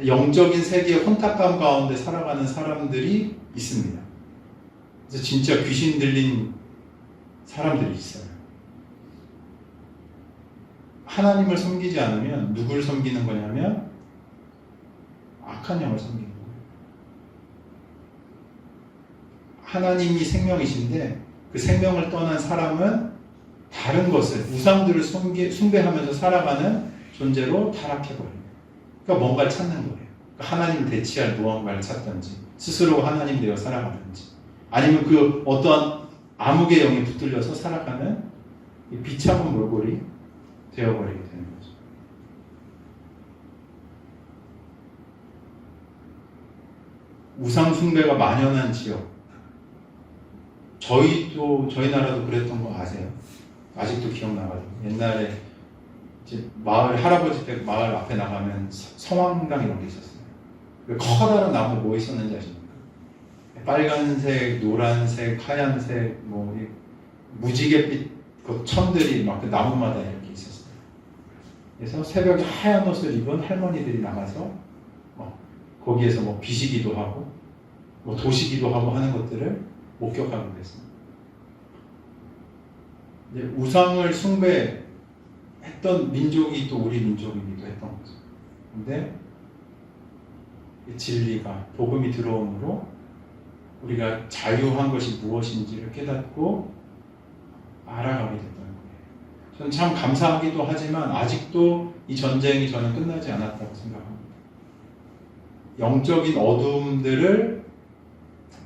영적인 세계의 혼탁감 가운데 살아가는 사람들이 있습니다. 그래서 진짜 귀신 들린 사람들이 있어요. 하나님을 섬기지 않으면 누구를 섬기는 거냐면 악한 영을 섬기는 거예요. 하나님이 생명이신데 그 생명을 떠난 사람은 다른 것을 우상들을 숭배하면서 살아가는 존재로 타락해버려요. 그러니까 뭔가를 찾는 거예요. 그러니까 하나님을 대체할 무언가를 찾든지 스스로 하나님 되어 살아가든지 아니면 그 어떠한 암흑의 영에 붙들려서 살아가는 비참한 몰골이 되어버리게 되는 거죠. 우상 숭배가 만연한 지역. 저희 나라도 그랬던 거 아세요? 아직도 기억나가지고 옛날에 이제 할아버지 댁 마을 앞에 나가면 성황당 이런 게 있었어요. 커다란 나무 뭐 있었는지 아십니까? 빨간색, 노란색, 하얀색, 뭐 무지갯빛 그 천들이 막 그 나무마다 이렇게 있었어요. 그래서 새벽에 하얀 옷을 입은 할머니들이 나가서 거기에서 뭐 비시기도 하고 뭐 도시기도 하고 하는 것들을 목격하게 됐습니다. 우상을 숭배했던 민족이 또 우리 민족이기도 했던 거죠. 근데 진리가 복음이 들어옴으로 우리가 자유한 것이 무엇인지를 깨닫고 알아가게 됐던 거예요. 저는 참 감사하기도 하지만 아직도 이 전쟁이 저는 끝나지 않았다고 생각합니다. 영적인 어둠들을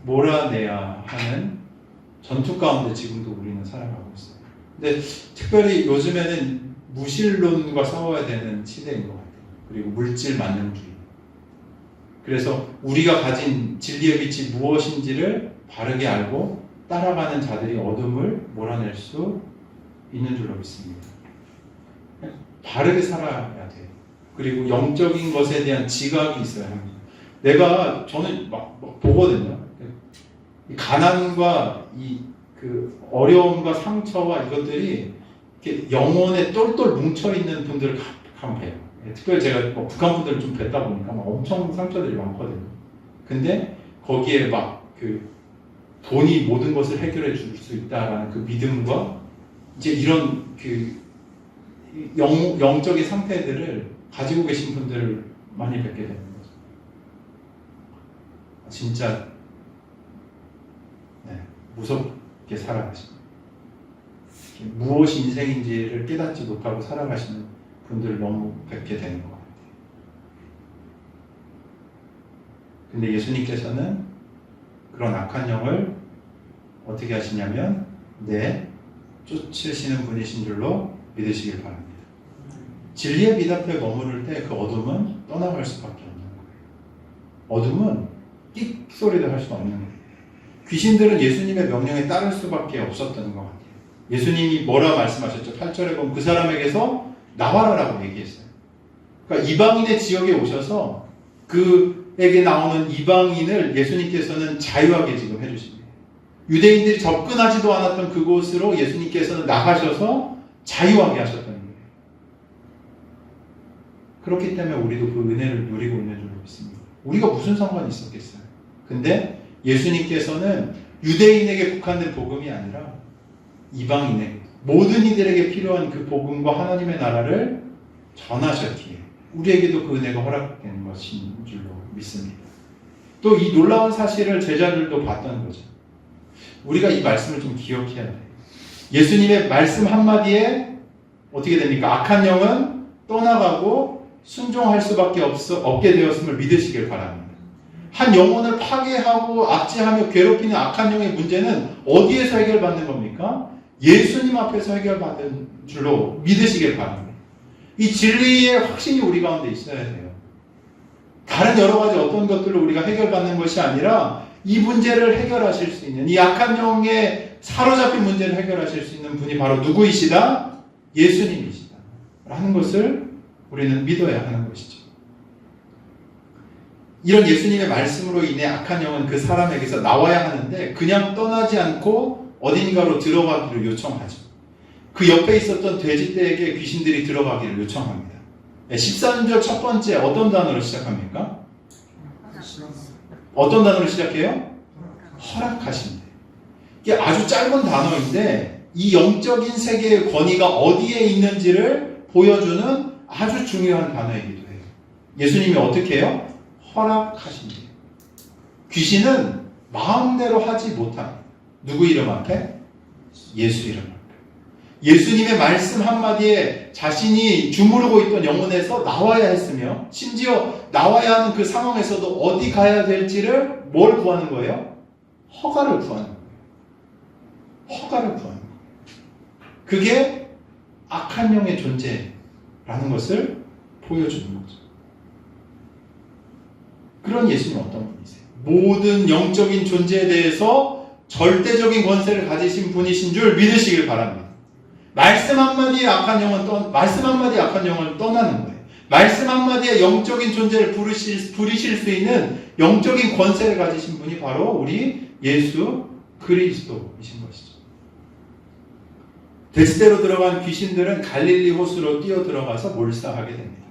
몰아내야 하는 전투 가운데 지금도 우리는 살아가고 있어요. 근데 특별히 요즘에는 무신론과 싸워야 되는 시대인 것 같아요. 그리고 물질 만능주의. 그래서 우리가 가진 진리의 빛이 무엇인지를 바르게 알고 따라가는 자들이 어둠을 몰아낼 수 있는 줄로 믿습니다. 바르게 살아야 돼요. 그리고 영적인 것에 대한 지각이 있어야 합니다. 저는 막 보거든요. 가난과 그 어려움과 상처와 이것들이 이렇게 영혼에 똘똘 뭉쳐있는 분들을 가면 봬요. 특별히 제가 북한 분들을 좀 뵀다 보니까 엄청 상처들이 많거든요. 근데 거기에 그 돈이 모든 것을 해결해 줄 수 있다라는 그 믿음과 이제 이런 그 영적인 상태들을 가지고 계신 분들을 많이 뵙게 되는 거죠. 진짜 무섭게 살아가십니다. 무엇이 인생인지를 깨닫지 못하고 살아가시는 분들을 너무 뵙게 되는 것 같아요. 근데 예수님께서는 그런 악한 영을 어떻게 하시냐면 쫓으시는 분이신 줄로 믿으시길 바랍니다. 진리의 빛 앞에 머무를 때 그 어둠은 떠나갈 수밖에 없는 거예요. 어둠은 끽 소리도 할 수 없는 거예요. 귀신들은 예수님의 명령에 따를 수밖에 없었던 것 같아요. 예수님이 뭐라 말씀하셨죠? 8절에 보면 그 사람에게서 나와라라고 얘기했어요. 그러니까 이방인의 지역에 오셔서 그에게 나오는 이방인을 예수님께서는 자유하게 지금 해주십니다. 유대인들이 접근하지도 않았던 그곳으로 예수님께서는 나가셔서 자유하게 하셨다는 거예요. 그렇기 때문에 우리도 그 은혜를 누리고 있는 줄 믿습니다. 우리가 무슨 상관이 있었겠어요? 근데 예수님께서는 유대인에게 국한된 복음이 아니라 이방인에게 모든 이들에게 필요한 그 복음과 하나님의 나라를 전하셨기에 우리에게도 그 은혜가 허락된 것인 줄로 믿습니다. 또 이 놀라운 사실을 제자들도 봤던 거죠. 우리가 이 말씀을 좀 기억해야 돼요. 예수님의 말씀 한마디에 어떻게 됩니까? 악한 영은 떠나가고 순종할 수밖에 없게 되었음을 믿으시길 바랍니다. 한 영혼을 파괴하고 압제하며 괴롭히는 악한 영의 문제는 어디에서 해결받는 겁니까? 예수님 앞에서 해결받는 줄로 믿으시길 바랍니다. 이 진리의 확신이 우리 가운데 있어야 돼요. 다른 여러 가지 어떤 것들로 우리가 해결받는 것이 아니라 이 문제를 해결하실 수 있는, 이 악한 영에 사로잡힌 문제를 해결하실 수 있는 분이 바로 누구이시다? 예수님이시다. 라는 것을 우리는 믿어야 하는 것이죠. 이런 예수님의 말씀으로 인해 악한 영은 그 사람에게서 나와야 하는데 그냥 떠나지 않고 어딘가로 들어가기를 요청하죠. 그 옆에 있었던 돼지떼에게 귀신들이 들어가기를 요청합니다. 13절 첫 번째 어떤 단어로 시작합니까? 어떤 단어로 시작해요? 허락하신대. 이게 아주 짧은 단어인데 이 영적인 세계의 권위가 어디에 있는지를 보여주는 아주 중요한 단어이기도 해요. 예수님이 어떻게 해요? 허락하신대요. 귀신은 마음대로 하지 못합니다. 누구 이름 앞에? 예수 이름 앞에. 예수님의 말씀 한마디에 자신이 주무르고 있던 영혼에서 나와야 했으며 심지어 나와야 하는 그 상황에서도 어디 가야 될지를 뭘 구하는 거예요? 허가를 구하는 거예요. 허가를 구하는 거예요. 그게 악한 영의 존재라는 것을 보여주는 거죠. 그런 예수님은 어떤 분이세요? 모든 영적인 존재에 대해서 절대적인 권세를 가지신 분이신 줄 믿으시길 바랍니다. 말씀 한마디에 악한 영은 떠나는 거예요. 말씀 한마디에 영적인 존재를 부리실 수 있는 영적인 권세를 가지신 분이 바로 우리 예수 그리스도이신 것이죠. 돼지떼로 들어간 귀신들은 갈릴리 호수로 뛰어들어가서 몰사하게 됩니다.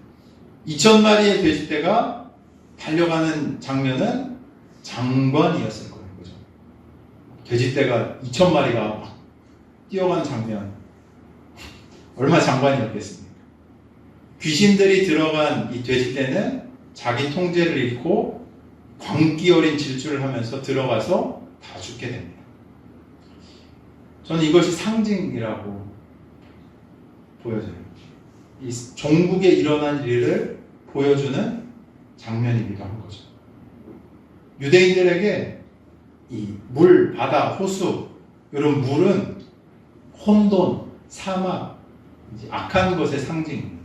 2000마리의 돼지떼가 달려가는 장면은 장관이었을 거예요. 그죠? 돼지떼가 2000마리가 막 뛰어가는 장면 얼마나 장관이었겠습니까? 귀신들이 들어간 이 돼지떼는 자기 통제를 잃고 광기 어린 질주를 하면서 들어가서 다 죽게 됩니다. 저는 이것이 상징이라고 보여져요. 이 종국에 일어난 일을 보여주는 장면이기도 한 거죠. 유대인들에게 이 물, 바다, 호수 이런 물은 혼돈, 사막, 악한 것의 상징입니다.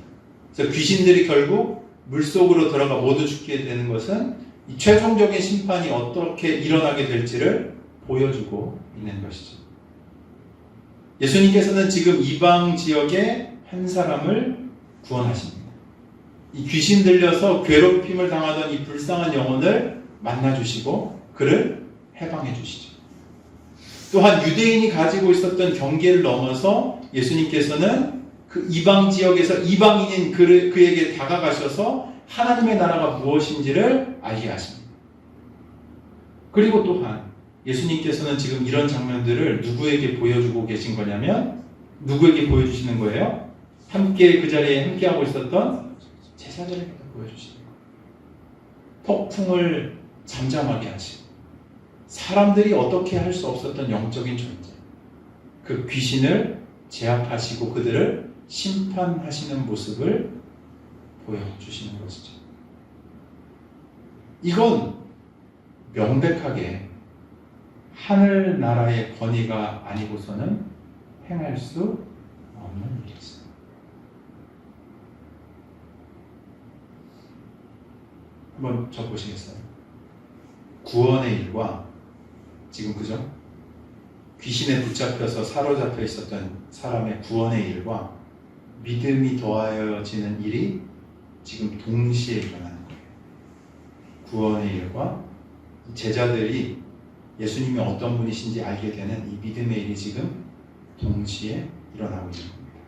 그래서 귀신들이 결국 물속으로 들어가 모두 죽게 되는 것은 이 최종적인 심판이 어떻게 일어나게 될지를 보여주고 있는 것이죠. 예수님께서는 지금 이방 지역의 한 사람을 구원하십니다. 이 귀신 들려서 괴롭힘을 당하던 이 불쌍한 영혼을 만나주시고 그를 해방해 주시죠. 또한 유대인이 가지고 있었던 경계를 넘어서 예수님께서는 그 이방 지역에서 이방인인 그에게 다가가셔서 하나님의 나라가 무엇인지를 알게 하십니다. 그리고 또한 예수님께서는 지금 이런 장면들을 누구에게 보여주고 계신 거냐면 누구에게 보여주시는 거예요? 함께 그 자리에 함께하고 있었던 제자들에게 보여주시는 거예요. 폭풍을 잠잠하게 하시고 사람들이 어떻게 할 수 없었던 영적인 존재 그 귀신을 제압하시고 그들을 심판하시는 모습을 보여주시는 것이죠. 이건 명백하게 하늘나라의 권위가 아니고서는 행할 수 없는 일이었어요. 한번 적어보시겠어요? 구원의 일과 지금 그죠? 귀신에 붙잡혀서 사로잡혀 있었던 사람의 구원의 일과 믿음이 더하여지는 일이 지금 동시에 일어나는 거예요. 구원의 일과 제자들이 예수님이 어떤 분이신지 알게 되는 이 믿음의 일이 지금 동시에 일어나고 있는 겁니다.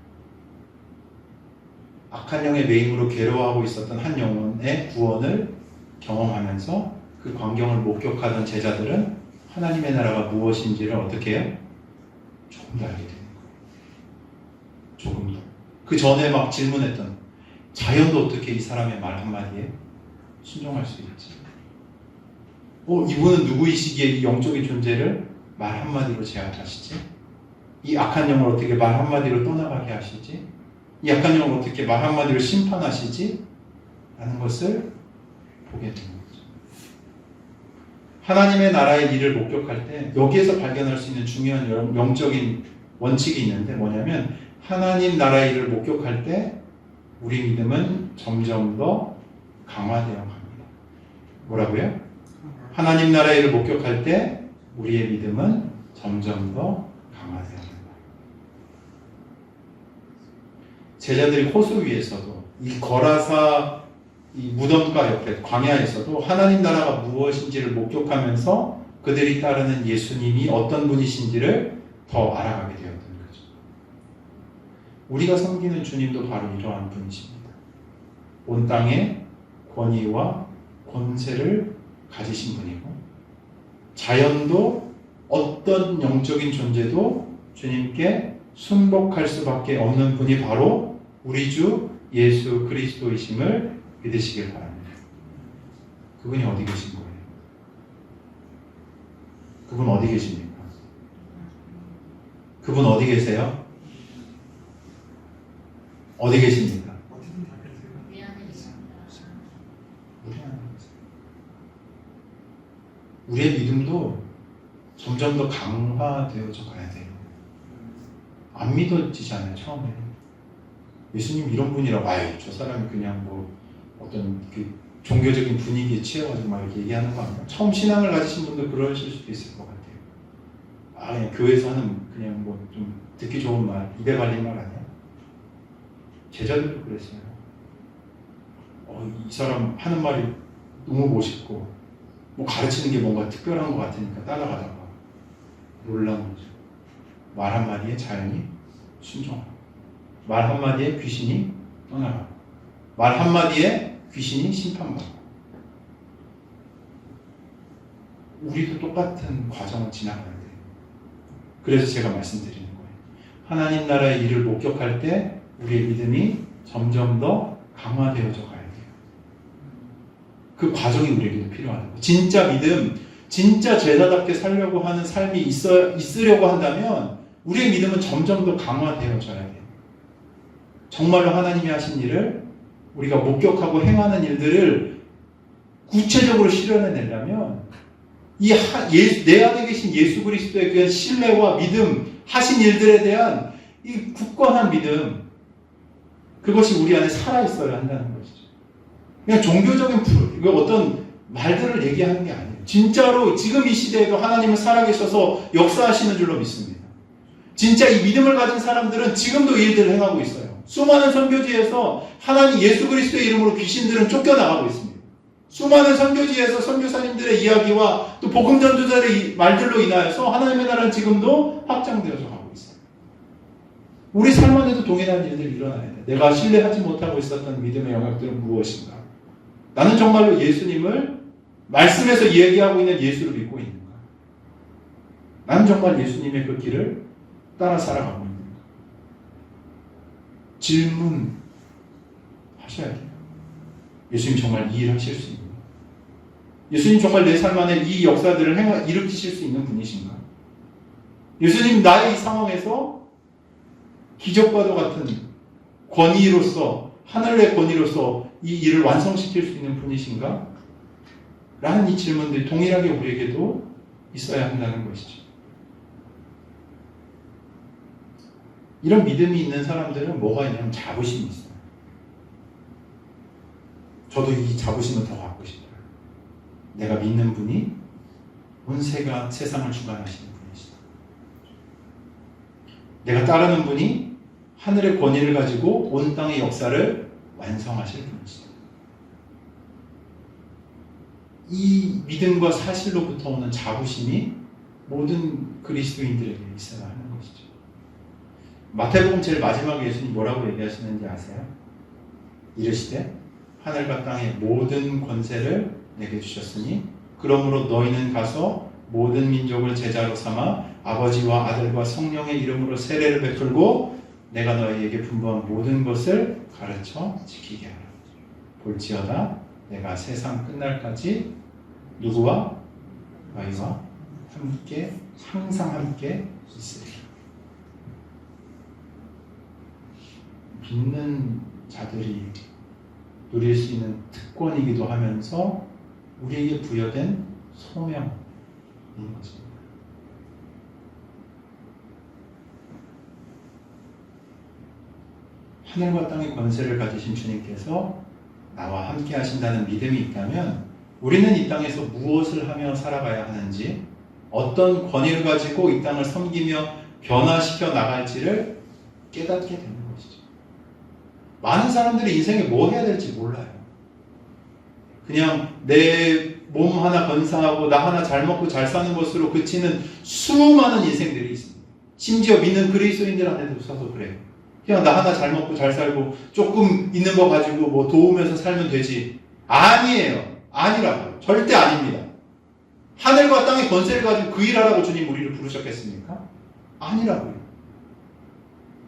악한 영의 매임으로 괴로워하고 있었던 한 영혼의 구원을 경험하면서 그 광경을 목격하던 제자들은 하나님의 나라가 무엇인지를 어떻게 해요? 조금 더 알게 되는 거예요. 조금 더. 그 전에 막 질문했던 자연도 어떻게 이 사람의 말 한마디에 순종할 수 있지? 이분은 누구이시기에 이 영적인 존재를 말 한마디로 제압하시지? 이 악한 영을 어떻게 말 한마디로 떠나가게 하시지? 이 악한 영을 어떻게 말 한마디로 심판하시지? 라는 것을 보게 되는 거죠. 하나님의 나라의 일을 목격할 때 여기에서 발견할 수 있는 중요한 영적인 원칙이 있는데 뭐냐면 하나님 나라의 일을 목격할 때 우리 믿음은 점점 더 강화되어 갑니다. 뭐라고요? 하나님 나라의 일을 목격할 때 우리의 믿음은 점점 더 강화되어 갑니다. 제자들이 호수 위에서도 이 거라사 이 무덤가 옆에 광야에서도 하나님 나라가 무엇인지를 목격하면서 그들이 따르는 예수님이 어떤 분이신지를 더 알아가게 되었던 거죠. 우리가 섬기는 주님도 바로 이러한 분이십니다. 온 땅에 권위와 권세를 가지신 분이고 자연도 어떤 영적인 존재도 주님께 순복할 수밖에 없는 분이 바로 우리 주 예수 그리스도이심을 믿으시길 바랍니다. 그분이 어디 계신 거예요? 그분 어디 계십니까? 그분 어디 계세요? 어디 계십니까? 우리 안에 계세요. 우리의 믿음도 점점 더 강화되어져 가야 돼요. 안 믿어지잖아요, 처음에. 예수님 이런 분이라고, 저 사람이 그냥 뭐 어떤 그 종교적인 분위기에 취해가지고 막 이렇게 얘기하는 거 아니야? 처음 신앙을 가지신 분들 그러실 수도 있을 것 같아요. 그냥 교회에서 하는 그냥 뭐 좀 듣기 좋은 말, 입에 발린 말 아니야? 제자들도 그랬어요. 이 사람 하는 말이 너무 멋있고, 뭐 가르치는 게 뭔가 특별한 것 같으니까 따라가다가 놀란 거죠. 말 한마디에 자연이 순종하고, 말 한마디에 귀신이 떠나가고, 말 한마디에 귀신이 심판받고. 우리도 똑같은 과정을 지나가야 돼요. 그래서 제가 말씀드리는 거예요. 하나님 나라의 일을 목격할 때 우리의 믿음이 점점 더 강화되어져 가야 돼요. 그 과정이 우리에게도 필요하다고. 진짜 믿음, 진짜 제자답게 살려고 하는 삶이 있으려고 한다면 우리의 믿음은 점점 더 강화되어져야 돼요. 정말로 하나님이 하신 일을 우리가 목격하고 행하는 일들을 구체적으로 실현해내려면 내 안에 계신 예수 그리스도에 대한 신뢰와 믿음, 하신 일들에 대한 이 굳건한 믿음, 그것이 우리 안에 살아있어야 한다는 것이죠. 그냥 종교적인 어떤 말들을 얘기하는 게 아니에요. 진짜로 지금 이 시대에도 하나님은 살아계셔서 역사하시는 줄로 믿습니다. 진짜 이 믿음을 가진 사람들은 지금도 이 일들을 행하고 있어요. 수많은 선교지에서 하나님 예수 그리스도의 이름으로 귀신들은 쫓겨나가고 있습니다. 수많은 선교지에서 선교사님들의 이야기와 또 복음 전도자들의 말들로 인하여서 하나님의 나라는 지금도 확장되어서 가고 있어요. 우리 삶 안에도 동일한 일들이 일어나야 돼. 내가 신뢰하지 못하고 있었던 믿음의 영역들은 무엇인가? 나는 정말로 예수님을 말씀에서 얘기하고 있는 예수를 믿고 있는가? 나는 정말 예수님의 그 길을 따라 살아가고 있는가? 질문하셔야 돼요. 예수님 정말 이 일을 하실 수 있는가? 예수님 정말 내 삶 안에 이 역사들을 일으키실 수 있는 분이신가? 예수님 나의 이 상황에서 기적과도 같은 권위로서, 하늘의 권위로서 이 일을 완성시킬 수 있는 분이신가? 라는 이 질문들이 동일하게 우리에게도 있어야 한다는 것이죠. 이런 믿음이 있는 사람들은 뭐가 있냐면 자부심이 있어요. 저도 이 자부심을 더 갖고 싶어요. 내가 믿는 분이 온 세상을 주관하시는 분이시다. 내가 따르는 분이 하늘의 권위를 가지고 온 땅의 역사를 완성하실 분이시다. 이 믿음과 사실로부터 오는 자부심이 모든 그리스도인들에게 있어야 하는 것이죠. 마태복음 제일 마지막에 예수님 뭐라고 얘기하시는지 아세요? 이르시되 하늘과 땅의 모든 권세를 내게 주셨으니 그러므로 너희는 가서 모든 민족을 제자로 삼아 아버지와 아들과 성령의 이름으로 세례를 베풀고 내가 너희에게 분부한 모든 것을 가르쳐 지키게 하라. 볼지어다 내가 세상 끝날까지 누구와? 너희와 함께 항상 함께 있으리라. 믿는 자들이 누릴 수 있는 특권이기도 하면서 우리에게 부여된 소명인 것입니다. 하늘과 땅의 권세를 가지신 주님께서 나와 함께 하신다는 믿음이 있다면 우리는 이 땅에서 무엇을 하며 살아가야 하는지, 어떤 권위를 가지고 이 땅을 섬기며 변화시켜 나갈지를 깨닫게 되는 것이죠. 많은 사람들이 인생에 뭐 해야 될지 몰라요. 그냥 내 몸 하나 건사하고 나 하나 잘 먹고 잘 사는 것으로 그치는 수많은 인생들이 있습니다. 심지어 믿는 그리스도인들 안에도 있어서 그래요. 그냥 나 하나 잘 먹고 잘 살고 조금 있는 거 가지고 뭐 도우면서 살면 되지. 아니에요. 아니라고요. 절대 아닙니다. 하늘과 땅의 권세를 가지고 그 일하라고 주님 우리를 부르셨겠습니까? 아니라고요.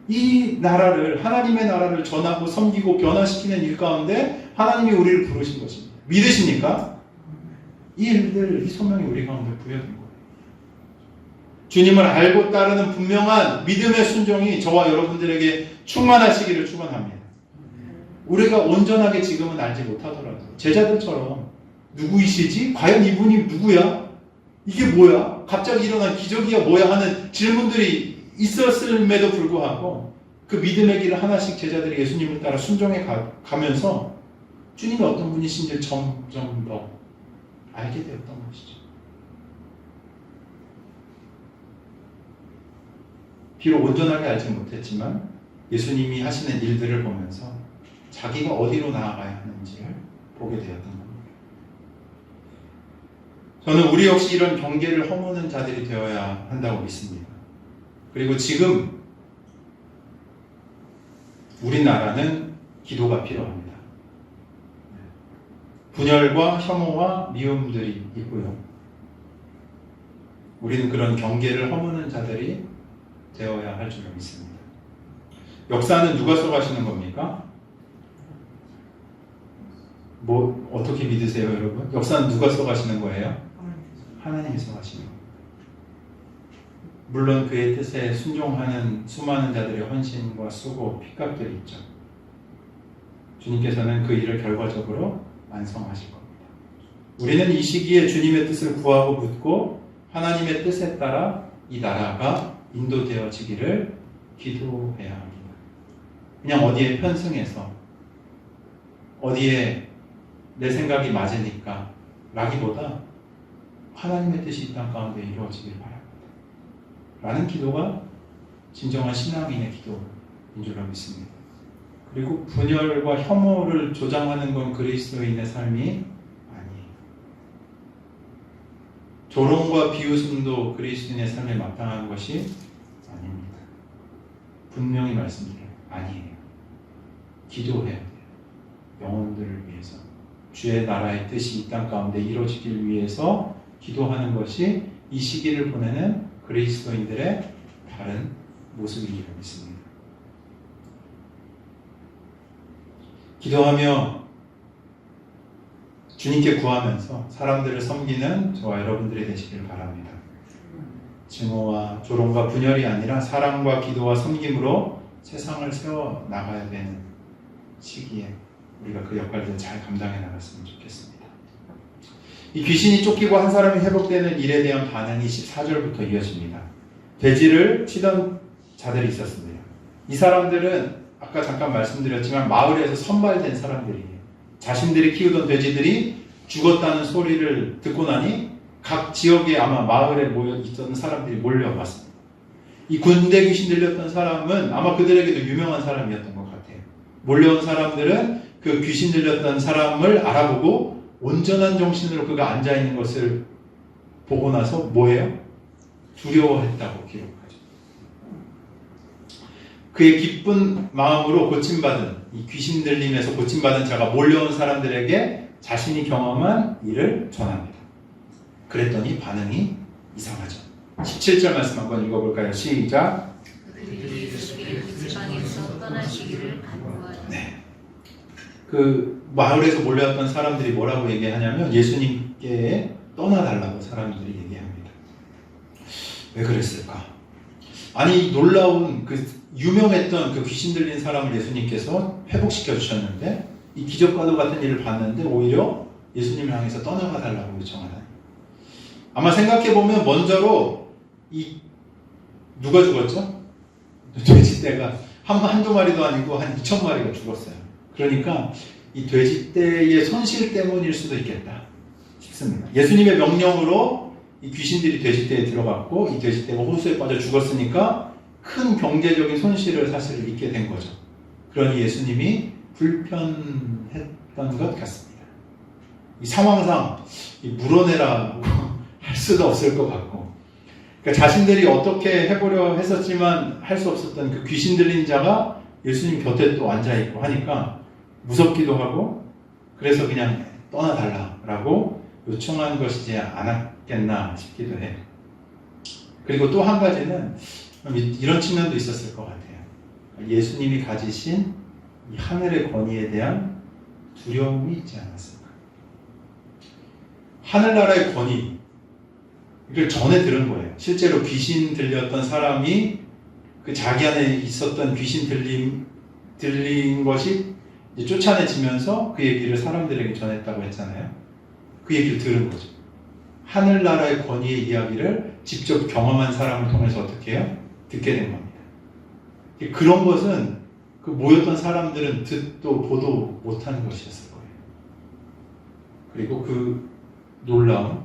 이 나라를, 하나님의 나라를 전하고 섬기고 변화시키는 일 가운데 하나님이 우리를 부르신 것입니다. 믿으십니까? 이 일들, 이 소명이 우리 가운데 부여된 거예요. 주님을 알고 따르는 분명한 믿음의 순종이 저와 여러분들에게 충만하시기를 축원합니다. 우리가 온전하게 지금은 알지 못하더라도 제자들처럼 누구이시지? 과연 이분이 누구야? 이게 뭐야? 갑자기 일어난 기적이야 뭐야? 하는 질문들이 있었음에도 불구하고 그 믿음의 길을 하나씩 제자들이 예수님을 따라 순종해 가면서 주님이 어떤 분이신지 점점 더 알게 되었던 것이죠. 비록 온전하게 알지 못했지만 예수님이 하시는 일들을 보면서 자기가 어디로 나아가야 하는지를 보게 되었던 겁니다. 저는 우리 역시 이런 경계를 허무는 자들이 되어야 한다고 믿습니다. 그리고 지금 우리나라는 기도가 필요합니다. 분열과 혐오와 미움들이 있고요. 우리는 그런 경계를 허무는 자들이 되어야 할 줄을 믿습니다. 역사는 누가 써가시는 겁니까? 뭐 어떻게 믿으세요, 여러분? 역사는 누가 써가시는 거예요? 하나님이 써가시는 겁니다. 물론 그의 뜻에 순종하는 수많은 자들의 헌신과 수고, 피값들이 있죠. 주님께서는 그 일을 결과적으로 완성하실 겁니다. 우리는 이 시기에 주님의 뜻을 구하고 묻고 하나님의 뜻에 따라 이 나라가 인도되어지기를 기도해야 합니다. 그냥 어디에 편승해서 어디에 내 생각이 맞으니까 라기보다 하나님의 뜻이 이 땅 가운데 이루어지길 바랍니다. 라는 기도가 진정한 신앙인의 기도인 줄로 믿습니다. 그리고 분열과 혐오를 조장하는 건 그리스도인의 삶이 아니에요. 조롱과 비웃음도 그리스도인의 삶에 마땅한 것이 아닙니다. 분명히 말씀드려요. 아니에요. 기도해야 돼요. 영혼들을 위해서. 주의 나라의 뜻이 이 땅 가운데 이루어지길 위해서 기도하는 것이 이 시기를 보내는 그리스도인들의 다른 모습이기를 믿습니다. 기도하며 주님께 구하면서 사람들을 섬기는 저와 여러분들이 되시길 바랍니다. 증오와 조롱과 분열이 아니라 사랑과 기도와 섬김으로 세상을 세워 나가야 되는 시기에 우리가 그 역할들을 잘 감당해 나갔으면 좋겠습니다. 이 귀신이 쫓기고 한 사람이 회복되는 일에 대한 반응이 14절부터 이어집니다. 돼지를 치던 자들이 있었습니다. 이 사람들은 아까 잠깐 말씀드렸지만 마을에서 선발된 사람들이에요. 자신들이 키우던 돼지들이 죽었다는 소리를 듣고 나니 각 지역에 아마 마을에 모여 있던 사람들이 몰려왔습니다. 이 군대 귀신 들렸던 사람은 아마 그들에게도 유명한 사람이었던 것 같아요. 몰려온 사람들은 그 귀신 들렸던 사람을 알아보고 온전한 정신으로 그가 앉아있는 것을 보고 나서 뭐예요? 두려워했다고 기록하죠. 그의 기쁜 마음으로 고침받은, 이 귀신 들림에서 고침받은 자가 몰려온 사람들에게 자신이 경험한 일을 전합니다. 그랬더니 반응이 이상하죠. 17절 말씀 한번 읽어볼까요? 시작. 그들이 예수께 그 지방에서 떠나시기를 간구하여. 네. 그 마을에서 몰려왔던 사람들이 뭐라고 얘기하냐면 예수님께 떠나달라고 사람들이 얘기합니다. 왜 그랬을까? 아니 놀라운 그 유명했던 그 귀신 들린 사람을 예수님께서 회복시켜 주셨는데 이 기적과도 같은 일을 봤는데 오히려 예수님을 향해서 떠나가 달라고 요청하다. 아마 생각해보면 먼저로 이 누가 죽었죠? 돼지떼가 한두 마리도 아니고 한 2,000마리가 죽었어요. 그러니까 이 돼지떼의 손실 때문일 수도 있겠다 싶습니다. 예수님의 명령으로 이 귀신들이 돼지떼에 들어갔고 이 돼지떼가 호수에 빠져 죽었으니까 큰 경제적인 손실을 사실 입게 된 거죠. 그러니 예수님이 불편했던 것 같습니다. 이 상황상 물어내라고 할 수도 없을 것 같고, 그러니까 자신들이 어떻게 해보려 했었지만 할 수 없었던 그 귀신 들린 자가 예수님 곁에 또 앉아있고 하니까 무섭기도 하고, 그래서 그냥 떠나달라라고 요청한 것이지 않았겠나 싶기도 해요. 그리고 또 한 가지는 이런 측면도 있었을 것 같아요. 예수님이 가지신 이 하늘의 권위에 대한 두려움이 있지 않았을까. 하늘나라의 권위, 이걸 전에 들은 거예요. 실제로 귀신 들렸던 사람이 그 자기 안에 있었던 귀신 들린 것이 이제 쫓아내지면서 그 얘기를 사람들에게 전했다고 했잖아요. 그 얘기를 들은 거죠. 하늘나라의 권위의 이야기를 직접 경험한 사람을 통해서 어떻게 해요? 듣게 된 겁니다. 그런 것은 그 모였던 사람들은 듣도 보도 못한 것이었을 거예요. 그리고 그 놀라운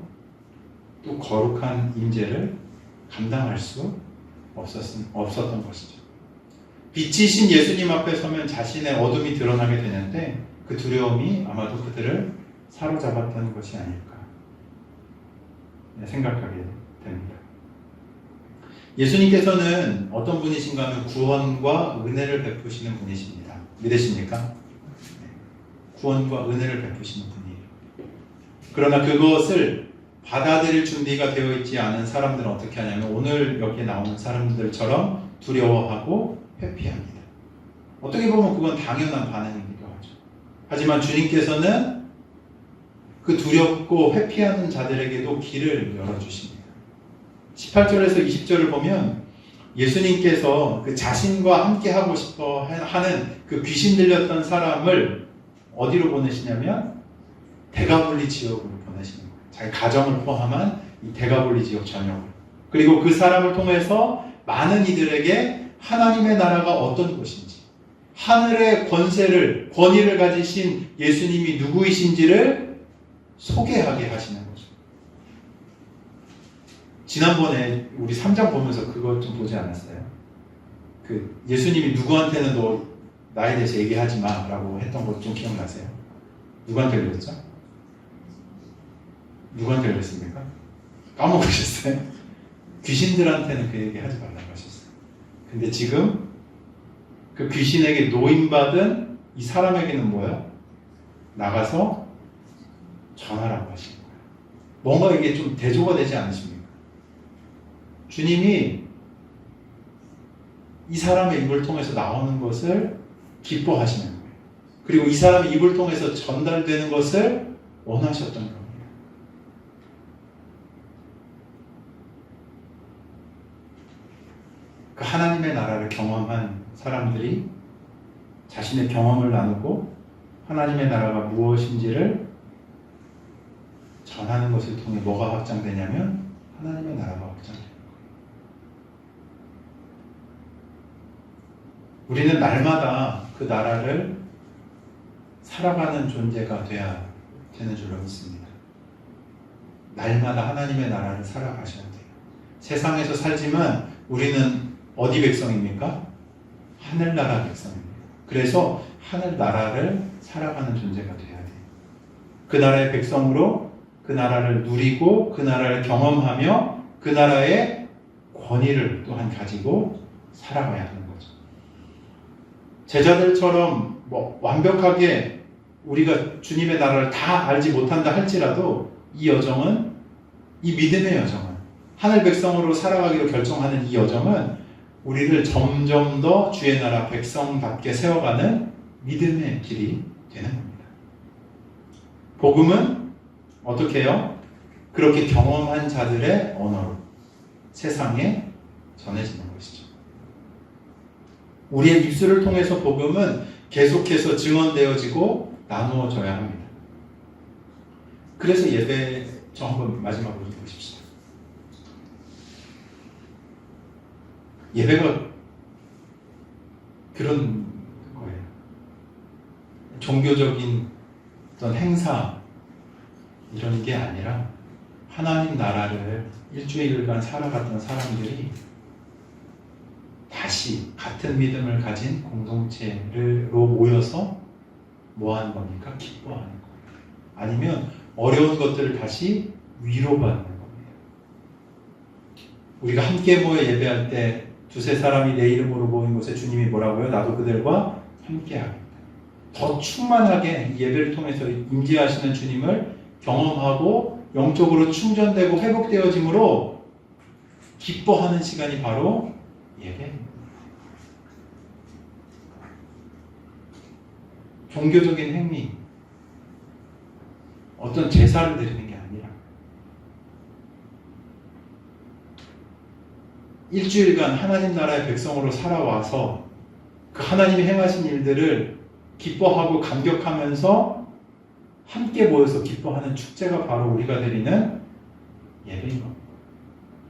또 거룩한 임재를 감당할 수 없었던 것이죠. 빛이신 예수님 앞에 서면 자신의 어둠이 드러나게 되는데 그 두려움이 아마도 그들을 사로잡았던 것이 아닐까 생각하게 됩니다. 예수님께서는 어떤 분이신가 하면 구원과 은혜를 베푸시는 분이십니다. 믿으십니까? 구원과 은혜를 베푸시는 분이에요. 그러나 그것을 받아들일 준비가 되어 있지 않은 사람들은 어떻게 하냐면 오늘 여기에 나오는 사람들처럼 두려워하고 회피합니다. 어떻게 보면 그건 당연한 반응이기도 하죠. 하지만 주님께서는 그 두렵고 회피하는 자들에게도 길을 열어주십니다. 18절에서 20절을 보면 예수님께서 그 자신과 함께 하고 싶어 하는 그 귀신 들렸던 사람을 어디로 보내시냐면 대가볼리 지역으로 보내시는 거예요. 자기 가정을 포함한 이 대가볼리 지역 전역을. 그리고 그 사람을 통해서 많은 이들에게 하나님의 나라가 어떤 곳인지, 하늘의 권위를 가지신 예수님이 누구이신지를 소개하게 하시는 거죠. 지난번에 우리 3장 보면서 그것 좀 보지 않았어요? 그 예수님이 누구한테는 너 나에 대해서 얘기하지 마 라고 했던 것 좀 기억나세요? 누구한테 그랬죠? 누구한테 그랬습니까? 까먹으셨어요? 귀신들한테는 그 얘기 하지 말라고 하셨어요. 근데 지금 그 귀신에게 노임받은 이 사람에게는 뭐예요? 나가서 전하라고 하시는 거예요. 뭔가 이게 좀 대조가 되지 않으십니까? 주님이 이 사람의 입을 통해서 나오는 것을 기뻐하시는 거예요. 그리고 이 사람의 입을 통해서 전달되는 것을 원하셨던 겁니다. 그 하나님의 나라를 경험한 사람들이 자신의 경험을 나누고 하나님의 나라가 무엇인지를 전하는 것을 통해 뭐가 확장되냐면 하나님의 나라가 확장돼요. 우리는 날마다 그 나라를 살아가는 존재가 돼야 되는 줄로 믿습니다. 날마다 하나님의 나라를 살아가셔야 돼요. 세상에서 살지만 우리는 어디 백성입니까? 하늘나라 백성입니다. 그래서 하늘나라를 살아가는 존재가 돼야 돼요. 그 나라의 백성으로 그 나라를 누리고 그 나라를 경험하며 그 나라의 권위를 또한 가지고 살아가야 하는 거죠. 제자들처럼 완벽하게 우리가 주님의 나라를 다 알지 못한다 할지라도 이 여정은, 이 믿음의 여정은, 하늘 백성으로 살아가기로 결정하는 이 여정은 우리를 점점 더 주의 나라 백성답게 세워가는 믿음의 길이 되는 겁니다. 복음은 어떻게 해요? 그렇게 경험한 자들의 언어로 세상에 전해지는 것이죠. 우리의 입술을 통해서 복음은 계속해서 증언되어지고 나누어져야 합니다. 그래서 예배 저 한번 마지막으로 보십시다. 예배가 그런 거예요. 종교적인 어떤 행사 이런 게 아니라 하나님 나라를 일주일간 살아갔던 사람들이 다시 같은 믿음을 가진 공동체로 모여서 뭐 하는 겁니까? 기뻐하는 거예요. 아니면 어려운 것들을 다시 위로받는 겁니다. 우리가 함께 모여 예배할 때 두세 사람이 내 이름으로 모인 곳에 주님이 뭐라고요? 나도 그들과 함께 하겠다. 더 충만하게 예배를 통해서 임재하시는 주님을 경험하고 영적으로 충전되고 회복되어짐으로 기뻐하는 시간이 바로 예배입니다. 종교적인 행위, 어떤 제사를 드리는 게 아니라 일주일간 하나님 나라의 백성으로 살아와서 그 하나님이 행하신 일들을 기뻐하고 감격하면서 함께 모여서 기뻐하는 축제가 바로 우리가 드리는 예배인 겁니다.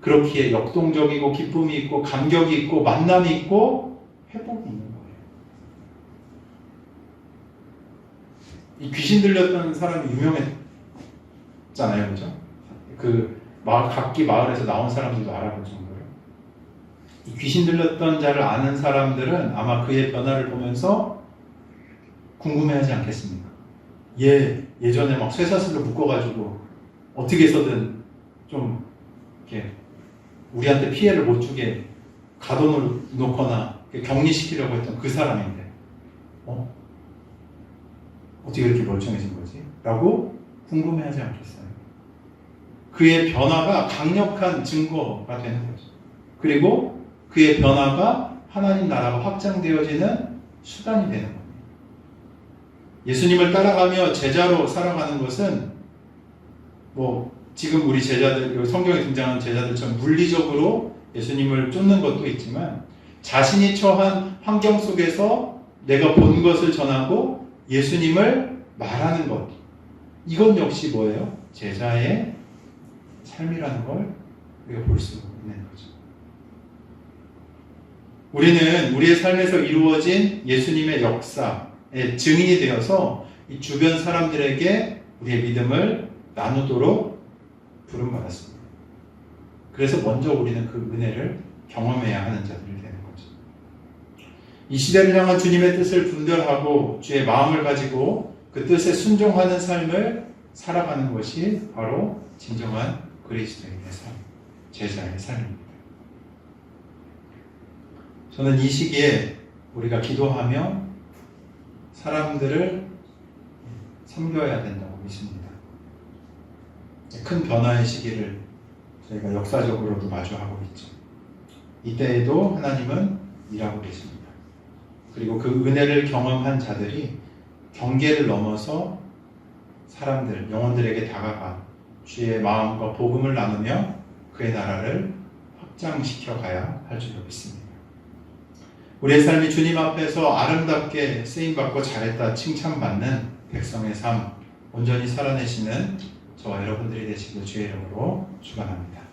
그렇기에 역동적이고 기쁨이 있고 감격이 있고 만남이 있고 회복이 있는 거예요. 이 귀신 들렸던 사람이 유명했잖아요, 그죠? 그 각기 마을에서 나온 사람들도 알아볼 정도로. 이 귀신 들렸던 자를 아는 사람들은 아마 그의 변화를 보면서 궁금해하지 않겠습니까? 예전에 막 쇠사슬로 묶어가지고 어떻게 해서든 좀 이렇게 우리한테 피해를 못 주게 가둬놓거나 격리시키려고 했던 그 사람인데 어떻게 이렇게 멀쩡해진 거지? 라고 궁금해하지 않겠어요? 그의 변화가 강력한 증거가 되는 거죠. 그리고 그의 변화가 하나님 나라가 확장되어지는 수단이 되는 겁니다. 예수님을 따라가며 제자로 살아가는 것은 지금 우리 제자들, 성경에 등장하는 제자들처럼 물리적으로 예수님을 쫓는 것도 있지만 자신이 처한 환경 속에서 내가 본 것을 전하고 예수님을 말하는 것, 이건 역시 뭐예요? 제자의 삶이라는 걸 우리가 볼 수 있는 거죠. 우리는 우리의 삶에서 이루어진 예수님의 역사의 증인이 되어서 이 주변 사람들에게 우리의 믿음을 나누도록 부름받았습니다. 그래서 먼저 우리는 그 은혜를 경험해야 하는 자들이 되는 거죠. 이 시대를 향한 주님의 뜻을 분별하고 주의 마음을 가지고 그 뜻에 순종하는 삶을 살아가는 것이 바로 진정한 그리스도인의 삶, 제자의 삶입니다. 저는 이 시기에 우리가 기도하며 사람들을 섬겨야 된다고 믿습니다. 큰 변화의 시기를 저희가 역사적으로도 마주하고 있죠. 이때에도 하나님은 일하고 계십니다. 그리고 그 은혜를 경험한 자들이 경계를 넘어서 사람들, 영혼들에게 다가가 주의 마음과 복음을 나누며 그의 나라를 확장시켜 가야 할 줄로 믿습니다. 우리의 삶이 주님 앞에서 아름답게 쓰임받고 잘했다 칭찬받는 백성의 삶 온전히 살아내시는 저와 여러분들이 되시길 주의 이름으로 축원합니다.